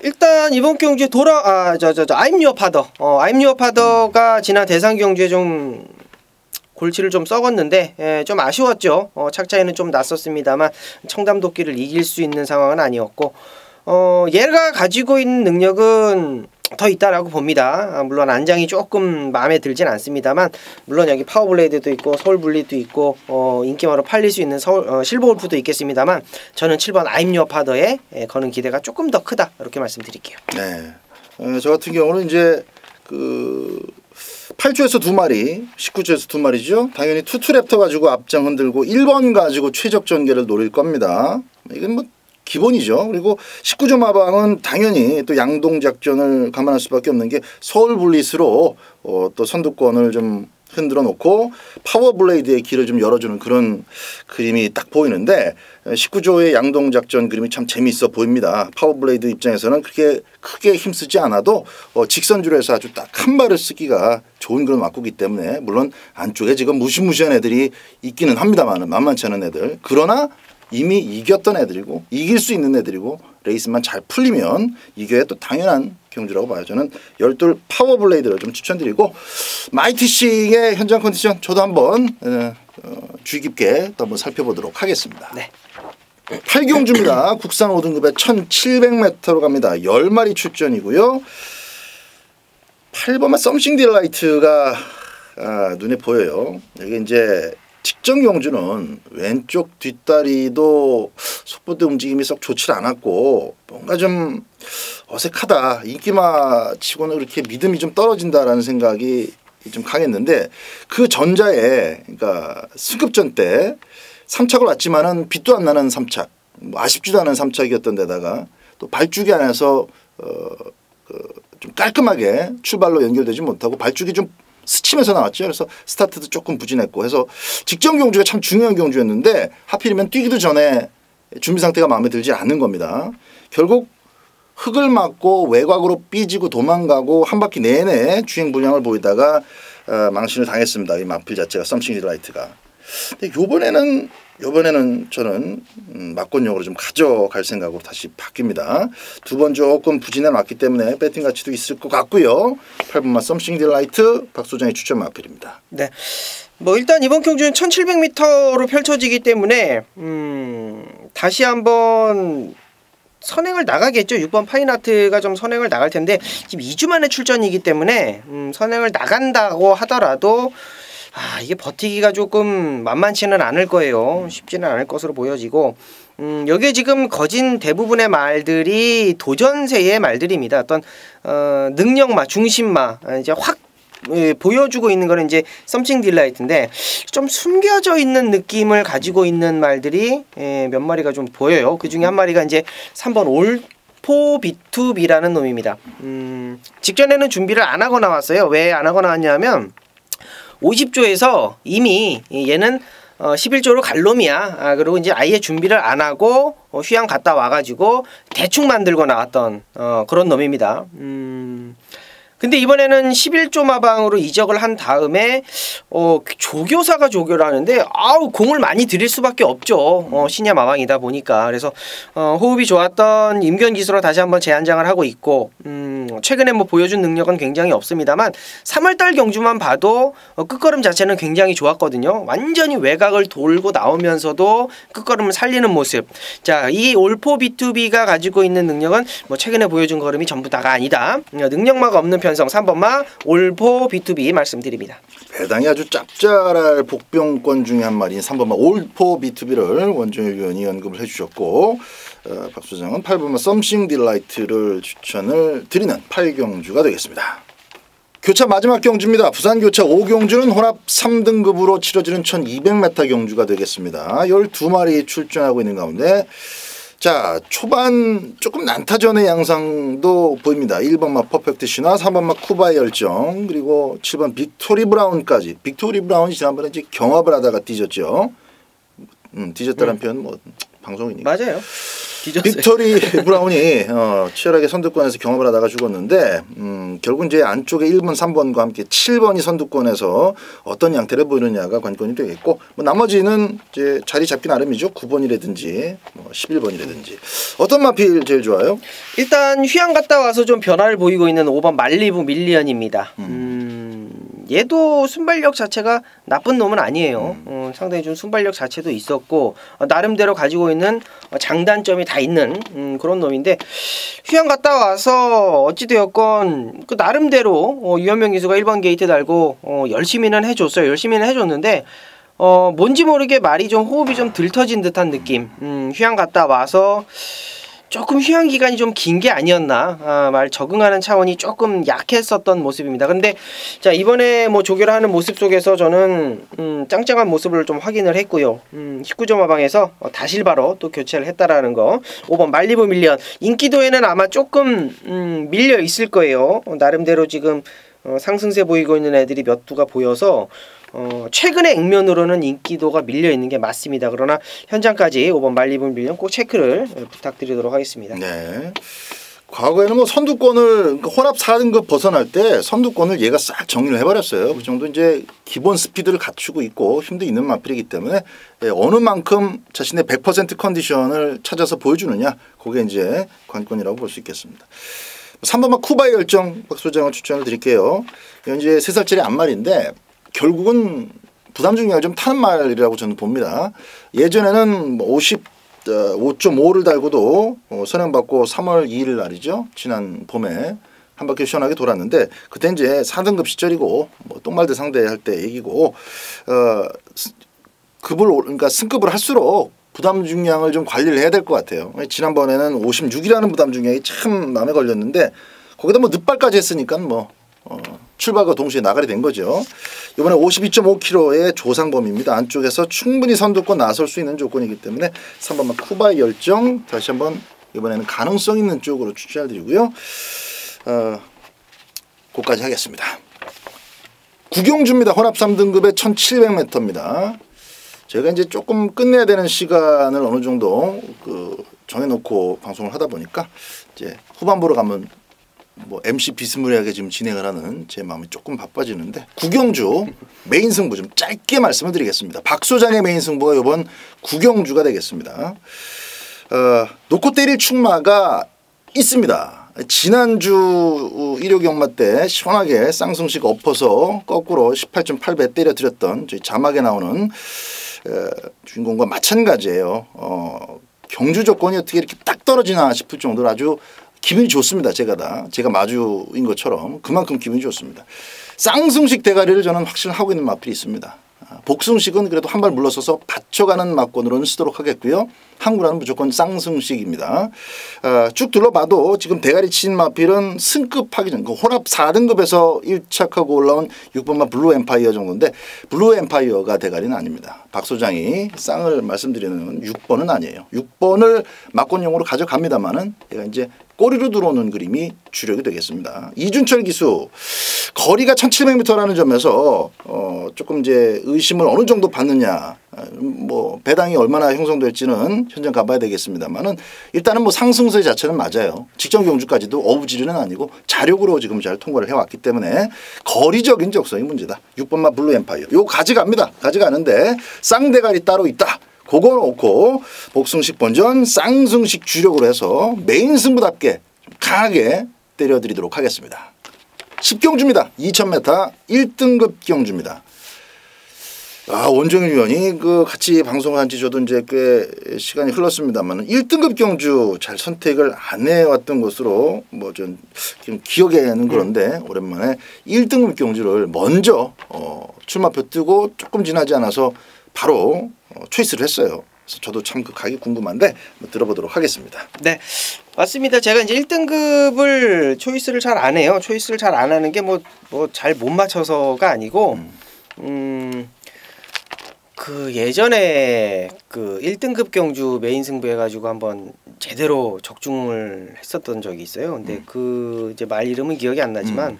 일단 이번 경주에 I'm Your Father. I'm Your Father가 지난 대상 경주에 좀 골치를 좀 썩었는데 좀 아쉬웠죠. 착차에는 좀 났었습니다만 청담도끼를 이길 수 있는 상황은 아니었고 얘가 가지고 있는 능력은 더 있다라고 봅니다. 물론 안장이 조금 마음에 들진 않습니다만 물론 여기 파워블레이드도 있고 서울블리도 있고 인기마로 팔릴 수 있는 실버골프도 있겠습니다만 저는 7번 아임유어 파더에 거는 기대가 조금 더 크다 이렇게 말씀드릴게요.
네, 저 같은 경우는 이제 그 8주에서 2마리, 19주에서 2마리죠. 당연히 투투랩터 가지고 앞장 흔들고 1번 가지고 최적 전개를 노릴 겁니다. 이건 뭐 기본이죠. 그리고 19주 마방은 당연히 또 양동 작전을 감안할 수밖에 없는 게 서울 블리스로 또 선두권을 좀 흔들어 놓고 파워블레이드의 길을 좀 열어주는 그런 그림이 딱 보이는데 19조의 양동 작전 그림이 참 재미있어 보입니다. 파워블레이드 입장에서는 그렇게 크게 힘쓰지 않아도 직선주로 해서 아주 딱 한 발을 쓰기가 좋은 그런 막구기 때문에 물론 안쪽에 지금 무시무시한 애들이 있기는 합니다만 만만치 않은 애들. 그러나 이미 이겼던 애들이고 이길 수 있는 애들이고 레이스만 잘 풀리면 이겨야 또 당연한 경주라고 봐요. 저는 12 파워블레이드를 좀 추천드리고 마이티싱의 현장 컨디션 저도 한번 주의 깊게 또 한번 살펴보도록 하겠습니다.
네.
8경주입니다. 국산 5등급에 1700m로 갑니다. 10마리 출전이고요. 8번만 썸씽 딜라이트가 눈에 보여요. 여기 이제 직전 경주는 왼쪽 뒷다리도 속보드 움직임이 썩 좋지 않았고 뭔가 좀 어색하다. 인기마 치고는 그렇게 믿음이 좀 떨어진다라는 생각이 좀 강했는데 그 전자에 그러니까 승급전 때 3착을 왔지만은 빛도 안 나는 3착 뭐 아쉽지도 않은 3착이었던 데다가 또 발주기 안에서 좀 깔끔하게 출발로 연결되지 못하고 발주기 좀 스치면서 나왔죠. 그래서 스타트도 조금 부진했고 해서 직전 경주가 참 중요한 경주였는데 하필이면 뛰기도 전에 준비 상태가 마음에 들지 않는 겁니다. 결국 흙을 맞고 외곽으로 삐지고 도망가고 한 바퀴 내내 주행 불량을 보이다가 망신을 당했습니다. 이 마필 자체가 썸씽 딜라이트가. 근데 요번에는 저는 막권용으로 좀 가져갈 생각으로 다시 바뀝니다. 두 번 조금 부진해 놨기 때문에 배팅 가치도 있을 것 같고요. 8번만 썸씽 딜라이트 박소장의 추천 마필입니다.
네. 뭐 일단 이번 경주는 1700m로 펼쳐지기 때문에 다시 한번 선행을 나가겠죠. 6번 파인아트가 좀 선행을 나갈 텐데 지금 2주 만에 출전이기 때문에 선행을 나간다고 하더라도 이게 버티기가 조금 만만치는 않을 거예요. 쉽지는 않을 것으로 보여지고 여기에 지금 거진 대부분의 말들이 도전세의 말들입니다. 어떤 능력마, 중심마 이제 확 보여주고 있는 거는 이제 썸씽 딜라이트인데 좀 숨겨져 있는 느낌을 가지고 있는 말들이 몇 마리가 좀 보여요. 그 중에 한 마리가 이제 3번 올포 B2B라는 놈입니다. 직전에는 준비를 안 하고 나왔어요. 왜 안 하고 나왔냐면 50조에서 이미 얘는 11조로 갈 놈이야. 그리고 이제 아예 준비를 안 하고 휴양 갔다 와가지고 대충 만들고 나왔던 그런 놈입니다. 근데 이번에는 11조 마방으로 이적을 한 다음에 조교사가 조교를 하는데 공을 많이 들일 수밖에 없죠. 신야 마방이다 보니까. 그래서 호흡이 좋았던 임견 기수로 다시 한번 재한장을 하고 있고 최근에 뭐 보여준 능력은 굉장히 없습니다만 3월달 경주만 봐도 끝걸음 자체는 굉장히 좋았거든요. 완전히 외곽을 돌고 나오면서도 끝걸음을 살리는 모습. 자, 이 올포 B2B가 가지고 있는 능력은 뭐 최근에 보여준 걸음이 전부 다가 아니다. 능력마가 없는 편성 3번마 올포 B2B 말씀드립니다.
배당이 아주 짭짤할 복병권 중에 한 마리인 3번마 올포 B2B를 원종일 위원이 언급을 해주셨고 박 소장은 8번마 썸씽 딜라이트를 추천을 드리는 8경주가 되겠습니다. 교차 마지막 경주입니다. 부산 교차 5경주는 혼합 3등급으로 치러지는 1200m 경주가 되겠습니다. 12마리 출전하고 있는 가운데 자, 초반 조금 난타전의 양상도 보입니다. 1번마 퍼펙트 신화, 3번마 쿠바의 열정, 그리고 7번 빅토리 브라운까지. 빅토리 브라운이 지난번에 이제 경합을 하다가 뒤졌죠. 뒤졌다는 표현 뭐 방송이니까.
맞아요.
빅토리 브라운이 치열하게 선두권에서 경합을 하다가 죽었는데 결국 이제 안쪽에 1번, 3번과 함께 7번이 선두권에서 어떤 양태를 보이느냐가 관건이 되겠고 뭐 나머지는 이제 자리 잡기 나름이죠. 9번이라든지 뭐 11번이라든지 어떤 마필 제일 좋아요?
일단 휴양 갔다 와서 좀 변화를 보이고 있는 5번 말리부 밀리언입니다. 얘도 순발력 자체가 나쁜 놈은 아니에요. 상당히 좀 순발력 자체도 있었고 나름대로 가지고 있는 장단점이 다 있는 그런 놈인데 휴양 갔다 와서 어찌되었건 그 나름대로 유현명 기수가 1번 게이트 달고 열심히는 해줬어요. 열심히는 해줬는데 뭔지 모르게 말이 좀 호흡이 좀 들 터진 듯한 느낌. 휴양 갔다 와서 조금 휴양 기간이 좀 긴 게 아니었나, 말 적응하는 차원이 조금 약했었던 모습입니다. 근데 자 이번에 뭐 조결하는 모습 속에서 저는 짱짱한 모습을 좀 확인을 했고요. 19점 하방에서 다실바로 또 교체를 했다라는 거. 5번 말리부 밀리언 인기도에는 아마 조금 밀려 있을 거예요. 나름대로 지금 상승세 보이고 있는 애들이 몇 두가 보여서 최근의 액면으로는 인기도가 밀려 있는 게 맞습니다. 그러나 현장까지 5번 말리부 밀리언 꼭 체크를 부탁드리도록 하겠습니다.
네. 과거에는 뭐 선두권을 그러니까 혼합 4등급 벗어날 때 선두권을 얘가 싹 정리를 해버렸어요. 그 정도 이제 기본 스피드를 갖추고 있고 힘도 있는 마필이기 때문에 어느 만큼 자신의 100% 컨디션을 찾아서 보여주느냐, 그게 이제 관건이라고 볼 수 있겠습니다. 3번만 쿠바의 열정 박소장을 추천을 드릴게요. 현재 3살짜리 암말인데 결국은 부담 중량을 좀 타는 말이라고 저는 봅니다. 예전에는 55.5를 달고도 선행받고 3월 2일 날이죠. 지난 봄에 한 바퀴 시원하게 돌았는데 그때 이제 4등급 시절이고 뭐 똥말들 상대할 때 얘기고 그러니까 승급을 할수록 부담 중량을 좀 관리를 해야 될 것 같아요. 지난번에는 56이라는 부담 중량이 참 마음에 걸렸는데 거기다 뭐 늦발까지 했으니까 뭐 출발과 동시에 나가게 된 거죠. 이번에 52.5kg의 조상범입니다. 안쪽에서 충분히 선두권 나설 수 있는 조건이기 때문에 3번만 쿠바의 열정 다시 한번 이번에는 가능성 있는 쪽으로 추천드리고요. 그까지 하겠습니다. 구경주입니다. 혼합 3등급의 1700m입니다. 제가 이제 조금 끝내야 되는 시간을 어느 정도 정해놓고 방송을 하다 보니까 이제 후반부로 가면 뭐 MC 비스무리하게 지금 진행을 하는 제 마음이 조금 바빠지는데 구경주 메인 승부 좀 짧게 말씀을 드리겠습니다. 박 소장의 메인 승부가 이번 구경주가 되겠습니다. 놓고 때릴 충마가 있습니다. 지난주 일요 경마 때 시원하게 쌍승식 엎어서 거꾸로 18.8배 때려드렸던 저희 자막에 나오는 주인공과 마찬가지예요. 경주 조건이 어떻게 이렇게 딱 떨어지나 싶을 정도로 아주 기분이 좋습니다. 제가 마주인 것처럼 그만큼 기분이 좋습니다. 쌍승식 대가리를 저는 확신하고 있는 마필이 있습니다. 복승식은 그래도 한 발 물러서서 받쳐가는 막권으로는 쓰도록 하겠고요. 항구라는 무조건 쌍승식입니다. 쭉 둘러봐도 지금 대가리 친 마필은 승급하기 전 혼합 4등급에서 1착하고 올라온 6번마 블루 엠파이어 정도인데 블루 엠파이어가 대가리는 아닙니다. 박 소장이 쌍을 말씀드리는 6번은 아니에요. 6번을 막권용으로 가져갑니다만은 얘가 이제 꼬리로 들어오는 그림이 주력이 되겠습니다. 이준철 기수 거리가 1700m라는 점에서 조금 이제 의심을 어느 정도 받느냐, 뭐 배당이 얼마나 형성될지는 현장 가봐야 되겠습니다만은 일단은 뭐 상승세 자체는 맞아요. 직전 경주까지도 어부지리는 아니고 자력으로 지금 잘 통과를 해왔기 때문에 거리적인 적성이 문제다. 6번마 블루 엠파이어 요거 가져갑니다. 가져가는데 쌍대가리 따로 있다. 그거 놓고 복승식 본전 쌍승식 주력으로 해서 메인 승부답게 강하게 때려드리도록 하겠습니다. 10경주입니다. 2000m 1등급 경주입니다. 원정일 위원이 같이 방송을 한 지 저도 이제 꽤 시간이 흘렀습니다만 1등급 경주 잘 선택을 안 해왔던 것으로 뭐 좀 기억에는 그런데 오랜만에 1등급 경주를 먼저 출마표 뜨고 조금 지나지 않아서 바로 초이스를 했어요. 그래서 저도 참 그 각이 궁금한데 들어보도록 하겠습니다.
네, 맞습니다. 제가 이제 1등급을 초이스를 잘 안 해요. 초이스를 잘 안 하는 게 뭐 잘 못 맞춰서가 아니고 그 예전에 그 1등급 경주 메인 승부 해가지고 한번 제대로 적중을 했었던 적이 있어요. 근데 그 이제 말 이름은 기억이 안 나지만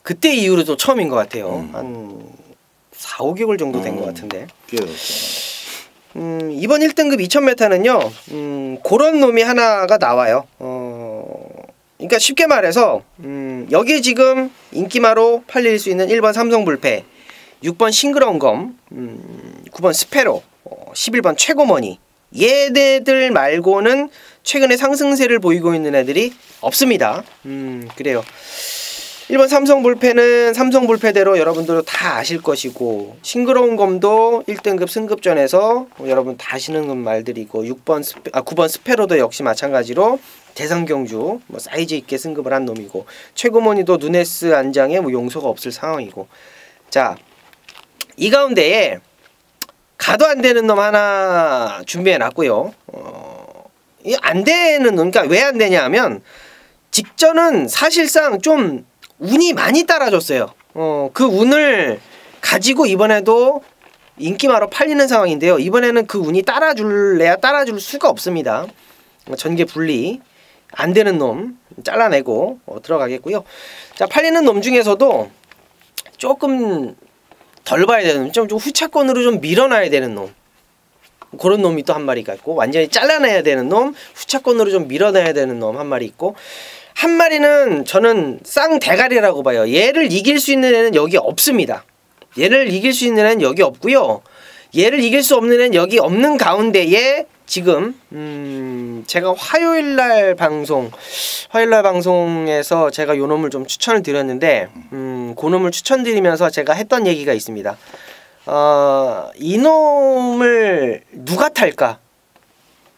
그때 이후로 또 처음인 것 같아요. 한 4, 5개월 정도 된 것 같은데. 이번 1등급 2000m는요. 그런 놈이 하나가 나와요. 그러니까 쉽게 말해서 여기에 지금 인기마로 팔릴 수 있는 1번 삼성불패, 6번 싱그러운 검, 9번 스페로, 11번 최고머니 얘네들 말고는 최근에 상승세를 보이고 있는 애들이 없습니다. 그래요. 1번 삼성 불패는 삼성 불패대로 여러분들도 다 아실 것이고 싱그러운 검도 1등급 승급전에서 여러분 다 아시는 말들이고 9번 스페로도 역시 마찬가지로 대상경주 뭐 사이즈 있게 승급을 한 놈이고 최고머니도 누네스 안장에 뭐 용서가 없을 상황이고 자 이 가운데에 가도 안 되는 놈 하나 준비해 놨고요. 이 안 되는 놈 그러니까 왜 안 되냐 하면 직전은 사실상 좀 운이 많이 따라줬어요. 그 운을 가지고 이번에도 인기마로 팔리는 상황인데요. 이번에는 그 운이 따라줄래야 따라줄 수가 없습니다. 전개 분리 안 되는 놈 잘라내고 들어가겠고요. 자 팔리는 놈 중에서도 조금 덜 봐야 되는 좀 후차권으로 좀 밀어놔야 되는 놈 그런 놈이 또 한 마리가 있고 완전히 잘라내야 되는 놈 후차권으로 좀 밀어내야 되는 놈 한 마리 있고 한 마리는 저는 쌍대가리라고 봐요. 얘를 이길 수 있는 애는 여기 없습니다. 얘를 이길 수 있는 애는 여기 없고요. 얘를 이길 수 없는 애는 여기 없는 가운데에 지금 제가 화요일날 방송에서 제가 요 놈을 좀 추천을 드렸는데 그 놈을 추천드리면서 제가 했던 얘기가 있습니다. 이 놈을 누가 탈까?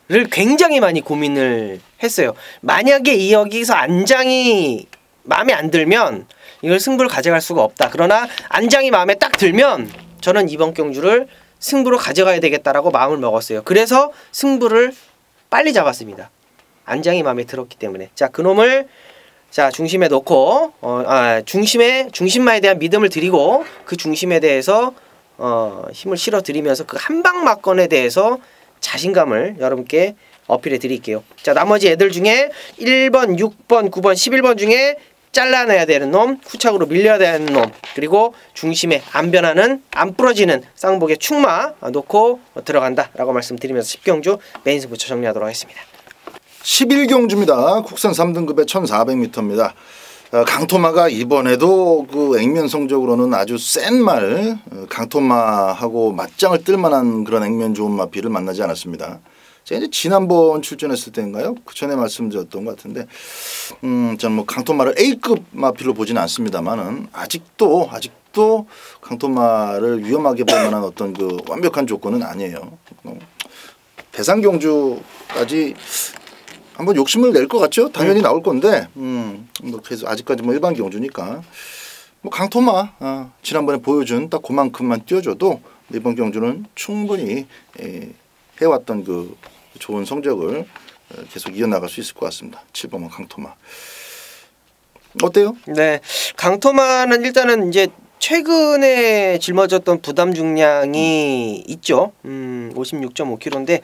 를 굉장히 많이 고민을 했어요. 만약에 여기서 안장이 마음에 안 들면 이걸 승부를 가져갈 수가 없다. 그러나 안장이 마음에 딱 들면 저는 이번 경주를 승부로 가져가야 되겠다라고 마음을 먹었어요. 그래서 승부를 빨리 잡았습니다. 안장이 마음에 들었기 때문에. 자, 그놈을 자 중심에 놓고 중심마에 대한 믿음을 드리고 그 중심에 대해서 힘을 실어 드리면서 그 한방 막건에 대해서 자신감을 여러분께 어필해 드릴게요. 자 나머지 애들 중에 1번, 6번, 9번, 11번 중에 잘라내야 되는 놈, 후착으로 밀려야 되는 놈, 그리고 중심에 안 변하는, 안 부러지는 쌍복의 축마 놓고 들어간다 라고 말씀드리면서 10경주 메인 승부처 정리하도록 하겠습니다.
11경주입니다. 국산 3등급의 1400m입니다. 강토마가 이번에도 그 액면 성적으로는 아주 센 말, 강토마하고 맞짱을 뜰 만한 그런 액면 좋은 마피를 만나지 않았습니다. 제가 이제 지난번 출전했을 때인가요? 그 전에 말씀드렸던 것 같은데, 저는 뭐 강토마를 A급 마피로 보지는 않습니다만은 아직도 강토마를 위험하게 볼 만한 어떤 그 완벽한 조건은 아니에요. 대상경주까지 한번 욕심을 낼 것 같죠? 당연히 나올 건데, 뭐 그래서 아직까지 뭐 일반 경주니까 뭐 강토마 지난번에 보여준 딱 그만큼만 띄워줘도 이번 경주는 충분히 해왔던 그 좋은 성적을 계속 이어나갈 수 있을 것 같습니다. 7번은 강토마. 어때요?
네, 강토마는 일단은 이제 최근에 짊어졌던 부담 중량이 있죠. 56.5kg인데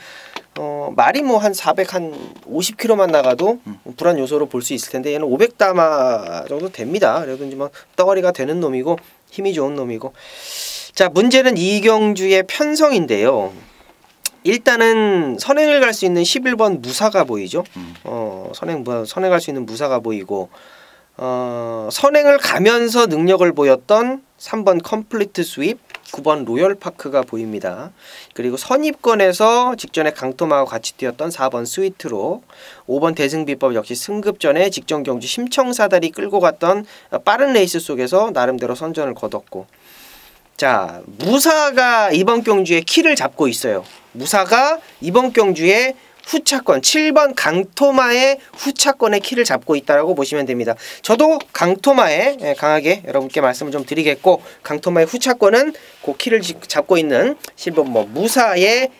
말이 뭐 한 450kg만 나가도 불안 요소로 볼 수 있을 텐데 얘는 500담아 정도 됩니다. 그래도 이제 뭐 덩어리가 되는 놈이고 힘이 좋은 놈이고. 자 문제는 이경주의 편성인데요. 일단은 선행을 갈 수 있는 11번 무사가 보이죠. 선행갈 수 있는 무사가 보이고 선행을 가면서 능력을 보였던 3번 컴플리트 스윕, 9번 로열파크가 보입니다. 그리고 선입권에서 직전에 강토마와 같이 뛰었던 4번 스위트록, 5번 대승비법 역시 승급전에 직전 경주 심청사다리 끌고 갔던 빠른 레이스 속에서 나름대로 선전을 거뒀고. 자, 무사가 이번 경주에 키를 잡고 있어요. 무사가 이번 경주에 후차권 7번 강토마의 후차권의 키를 잡고 있다라고 보시면 됩니다. 저도 강토마에 강하게 여러분께 말씀을 좀 드리겠고, 강토마의 후차권은 그 키를 잡고 있는 7번 뭐 무사의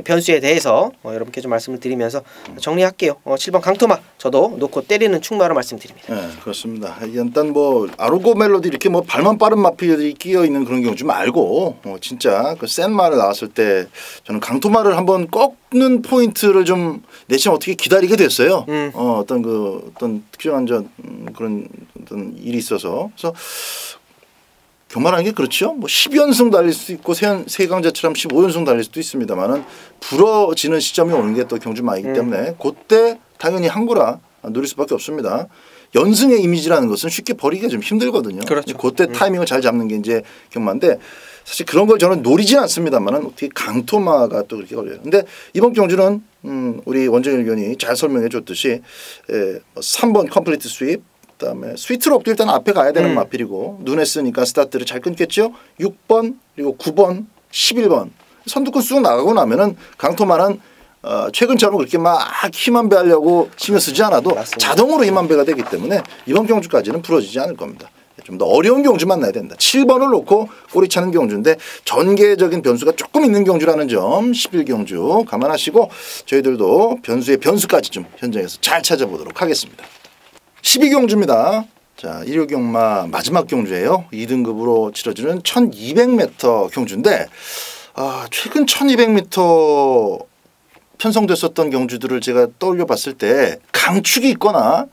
변수에 대해서 여러분께 좀 말씀을 드리면서 정리할게요. 7번 강토마 저도 놓고 때리는 축마로 말씀드립니다.
네, 그렇습니다. 일단 뭐 아르고 멜로디 이렇게 뭐 발만 빠른 마피들이 끼어 있는 그런 경우 좀 말고 진짜 그 센 말을 나왔을 때 저는 강토마를 한번 꺾는 포인트를 좀 내심 어떻게 기다리게 됐어요. 어떤 특정한 그런 어떤 일이 있어서. 그래서 교만한 게 그렇죠. 뭐 10연승 달릴 수도 있고 세강자처럼 15연승 달릴 수도 있습니다만은 부러지는 시점이 오는 게 또 경주마이기 때문에 그때 당연히 한 거라 누릴 수밖에 없습니다. 연승의 이미지라는 것은 쉽게 버리기가 좀 힘들거든요.
그렇죠.
그때 타이밍을 잘 잡는 게 이제 경마인데 사실 그런 걸 저는 노리진 않습니다만은 어떻게 강토마가 또 그렇게 걸려요. 근데 이번 경주는 우리 원정일 의원이 잘 설명해 줬듯이 3번 컴플리트 스윕, 그다음에 스위트롭도 일단 앞에 가야 되는 마필이고 눈에 쓰니까 스타트를 잘 끊겠죠. 6번 그리고 9번 11번 선두권 쑥 나가고 나면은 강토마는 최근처럼 그렇게 막 힘만 배하려고 신경 쓰지 않아도
맞습니다.
자동으로 힘만 배가 되기 때문에 이번 경주까지는 부러지지 않을 겁니다. 좀 더 어려운 경주만 나야 된다. 7번을 놓고 꼬리 차는 경주인데 전개적인 변수가 조금 있는 경주라는 점 11경주 감안하시고 저희들도 변수의 변수까지 좀 현장에서 잘 찾아보도록 하겠습니다. 12경주입니다. 자, 일요경마 마지막 경주예요. 2등급으로 치러지는 1200m 경주인데 최근 1200m 편성됐었던 경주들을 제가 떠올려 봤을 때 강축이 있거나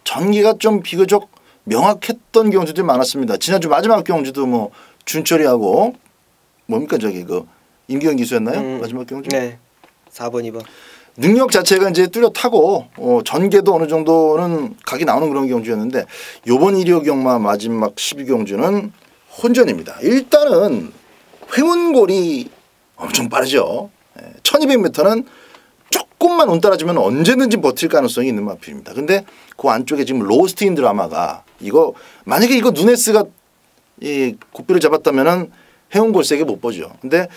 전개가 좀 비교적 명확했던 경주들이 많았습니다. 지난주 마지막 경주도 뭐 준철이하고 뭡니까 저기 그 임기현 기수였나요? 마지막 경주?
네. 4번 2번.
능력 자체가 이제 뚜렷하고 전개도 어느 정도는 각이 나오는 그런 경주였는데 이번 일요경마 마지막 12경주는 혼전입니다. 일단은 횡운골이 엄청 빠르죠. 1200m는 조금만 운 따라주면 언제든지 버틸 가능성이 있는 마필입니다. 근데 그 안쪽에 지금 로스트인 드라마가 이거 만약에 이거 누네스가 이 고삐를 잡았다면은 해운골세게 못 보죠. 근데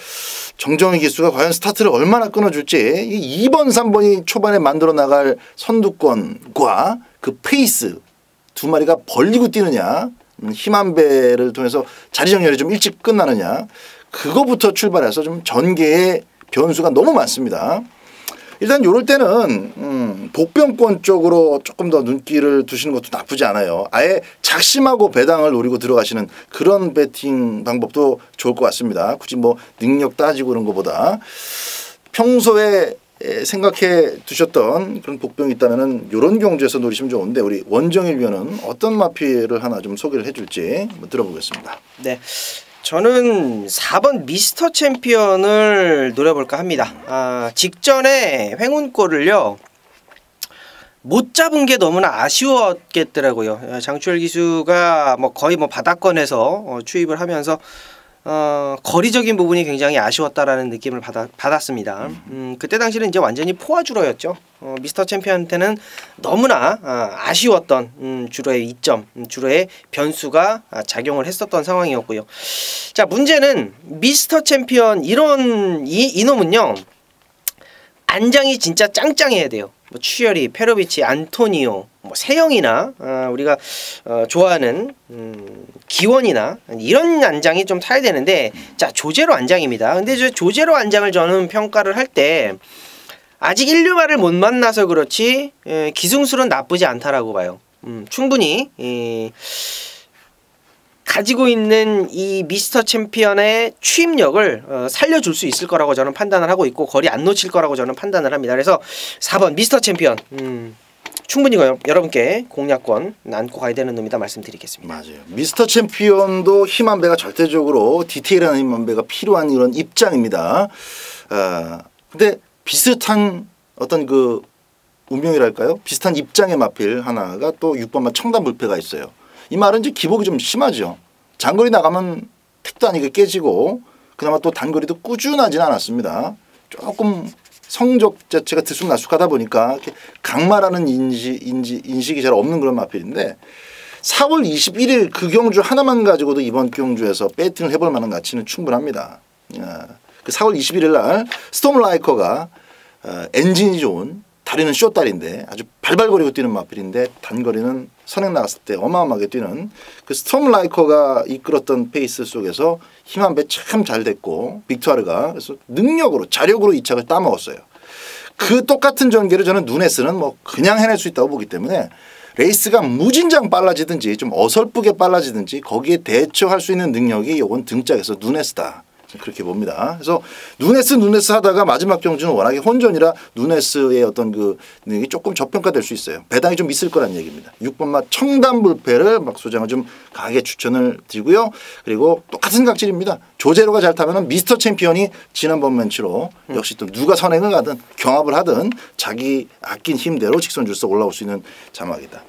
정정희 기수가 과연 스타트를 얼마나 끊어줄지 이 2번 3번이 초반에 만들어 나갈 선두권과 그 페이스 두 마리가 벌리고 뛰느냐 힘한 배를 통해서 자리 정렬이 좀 일찍 끝나느냐 그거부터 출발해서 좀 전개의 변수가 너무 많습니다. 일단 이럴 때는 복병권 쪽으로 조금 더 눈길을 두시는 것도 나쁘지 않아요. 아예 작심하고 배당을 노리고 들어가시는 그런 배팅 방법도 좋을 것 같습니다. 굳이 뭐 능력 따지고 그런 것보다 평소에 생각해 두셨던 그런 복병이 있다면 이런 경주에서 노리시면 좋은데 우리 원정일 위원은 어떤 마필을 하나 좀 소개를 해줄지 한번 들어보겠습니다.
네. 저는 4번 미스터 챔피언을 노려볼까 합니다. 직전에 횡운골을요 못 잡은 게 너무나 아쉬웠겠더라고요. 장추열 기수가 뭐 거의 뭐 바닥권에서 추입을 하면서 거리적인 부분이 굉장히 아쉬웠다라는 느낌을 받았습니다. 그때 당시는 이제 완전히 포화주로였죠. 미스터 챔피언한테는 너무나 아쉬웠던 주로의 이점, 주로의 변수가 작용을 했었던 상황이었고요. 자, 문제는 미스터 챔피언 이놈은요 안장이 진짜 짱짱해야 돼요. 뭐 추열이, 페로비치, 안토니오, 뭐 세영이나 우리가 좋아하는 기원이나 이런 안장이 좀 타야 되는데 자 조제로 안장입니다. 근데 저 조제로 안장을 저는 평가를 할 때 아직 인류말을 못 만나서 그렇지 기승술은 나쁘지 않다라고 봐요. 충분히 가지고 있는 이 미스터 챔피언의 추임력을 살려줄 수 있을 거라고 저는 판단을 하고 있고 거리 안 놓칠 거라고 저는 판단을 합니다. 그래서 4번 미스터 챔피언 충분히 여러분께 공략권 안고 가야 되는 놈이다 말씀드리겠습니다.
맞아요. 미스터 챔피언도 힘한 배가 절대적으로 디테일한 힘한 배가 필요한 이런 입장입니다. 근데 비슷한 어떤 그 운명이랄까요? 비슷한 입장의 마필 하나가 또 6번마 청담불패가 있어요. 이 말은 이제 기복이 좀 심하죠. 장거리 나가면 택도 아니게 깨지고 그나마 또 단거리도 꾸준하지는 않았습니다. 조금 성적 자체가 들쑥날쑥하다 보니까 이렇게 강마라는 인식이 잘 없는 그런 마필인데 4월 21일 그 경주 하나만 가지고도 이번 경주에서 배팅을 해볼 만한 가치는 충분합니다. 그 4월 21일 날 스톰라이커가 엔진이 좋은 다리는 쇼다리인데 아주 발발거리고 뛰는 마필인데 단거리는 선행 나갔을 때 어마어마하게 뛰는 그 스톰라이커가 이끌었던 페이스 속에서 힘한 배 참 잘 됐고 빅투아르가 그래서 능력으로 자력으로 이 착을 따먹었어요. 그 똑같은 전개를 저는 누네스는 뭐 그냥 해낼 수 있다고 보기 때문에 레이스가 무진장 빨라지든지 좀 어설프게 빨라지든지 거기에 대처할 수 있는 능력이 이건 등짝에서 누네스다. 그렇게 봅니다. 그래서 누네스 하다가 마지막 경주는 워낙에 혼전이라 누네스의 어떤 그 능력이 조금 저평가될 수 있어요. 배당이 좀 있을 거란 얘기입니다. 6번마 청담불패를 막 소장을 좀 강하게 추천을 드리고요. 그리고 똑같은 각질입니다. 조제로가 잘 타면은 미스터 챔피언이 지난번 맨치로 역시 또 누가 선행을 가든 경합을 하든 자기 아낀 힘대로 직선 줄서 올라올 수 있는 자막이다.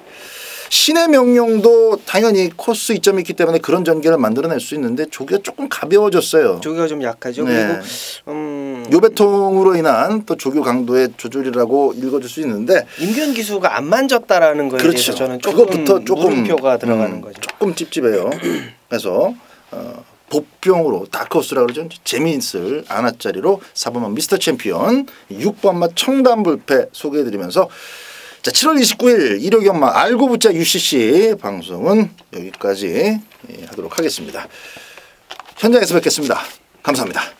신의 명령도 당연히 코스 이점이 있기 때문에 그런 전개를 만들어낼 수 있는데 조기가 조금 가벼워졌어요.
조기가 좀 약하죠.
네.
그리고
요배통으로 인한 또 조교 강도의 조절이라고 읽어줄 수 있는데
임규현 기수가 안 만졌다라는 거에
그렇죠.
대해서 저는
그것부터 조금
물음표가 들어가는 거죠.
조금 찝찝해요. 그래서 복병으로 다크호스라고 그러죠. 재미있을 안아짜리로 4번만 미스터 챔피언 6번만 청담불패 소개해드리면서 자 7월 29일 일요경마 알고 붙자 UCC 방송은 여기까지 하도록 하겠습니다. 현장에서 뵙겠습니다. 감사합니다.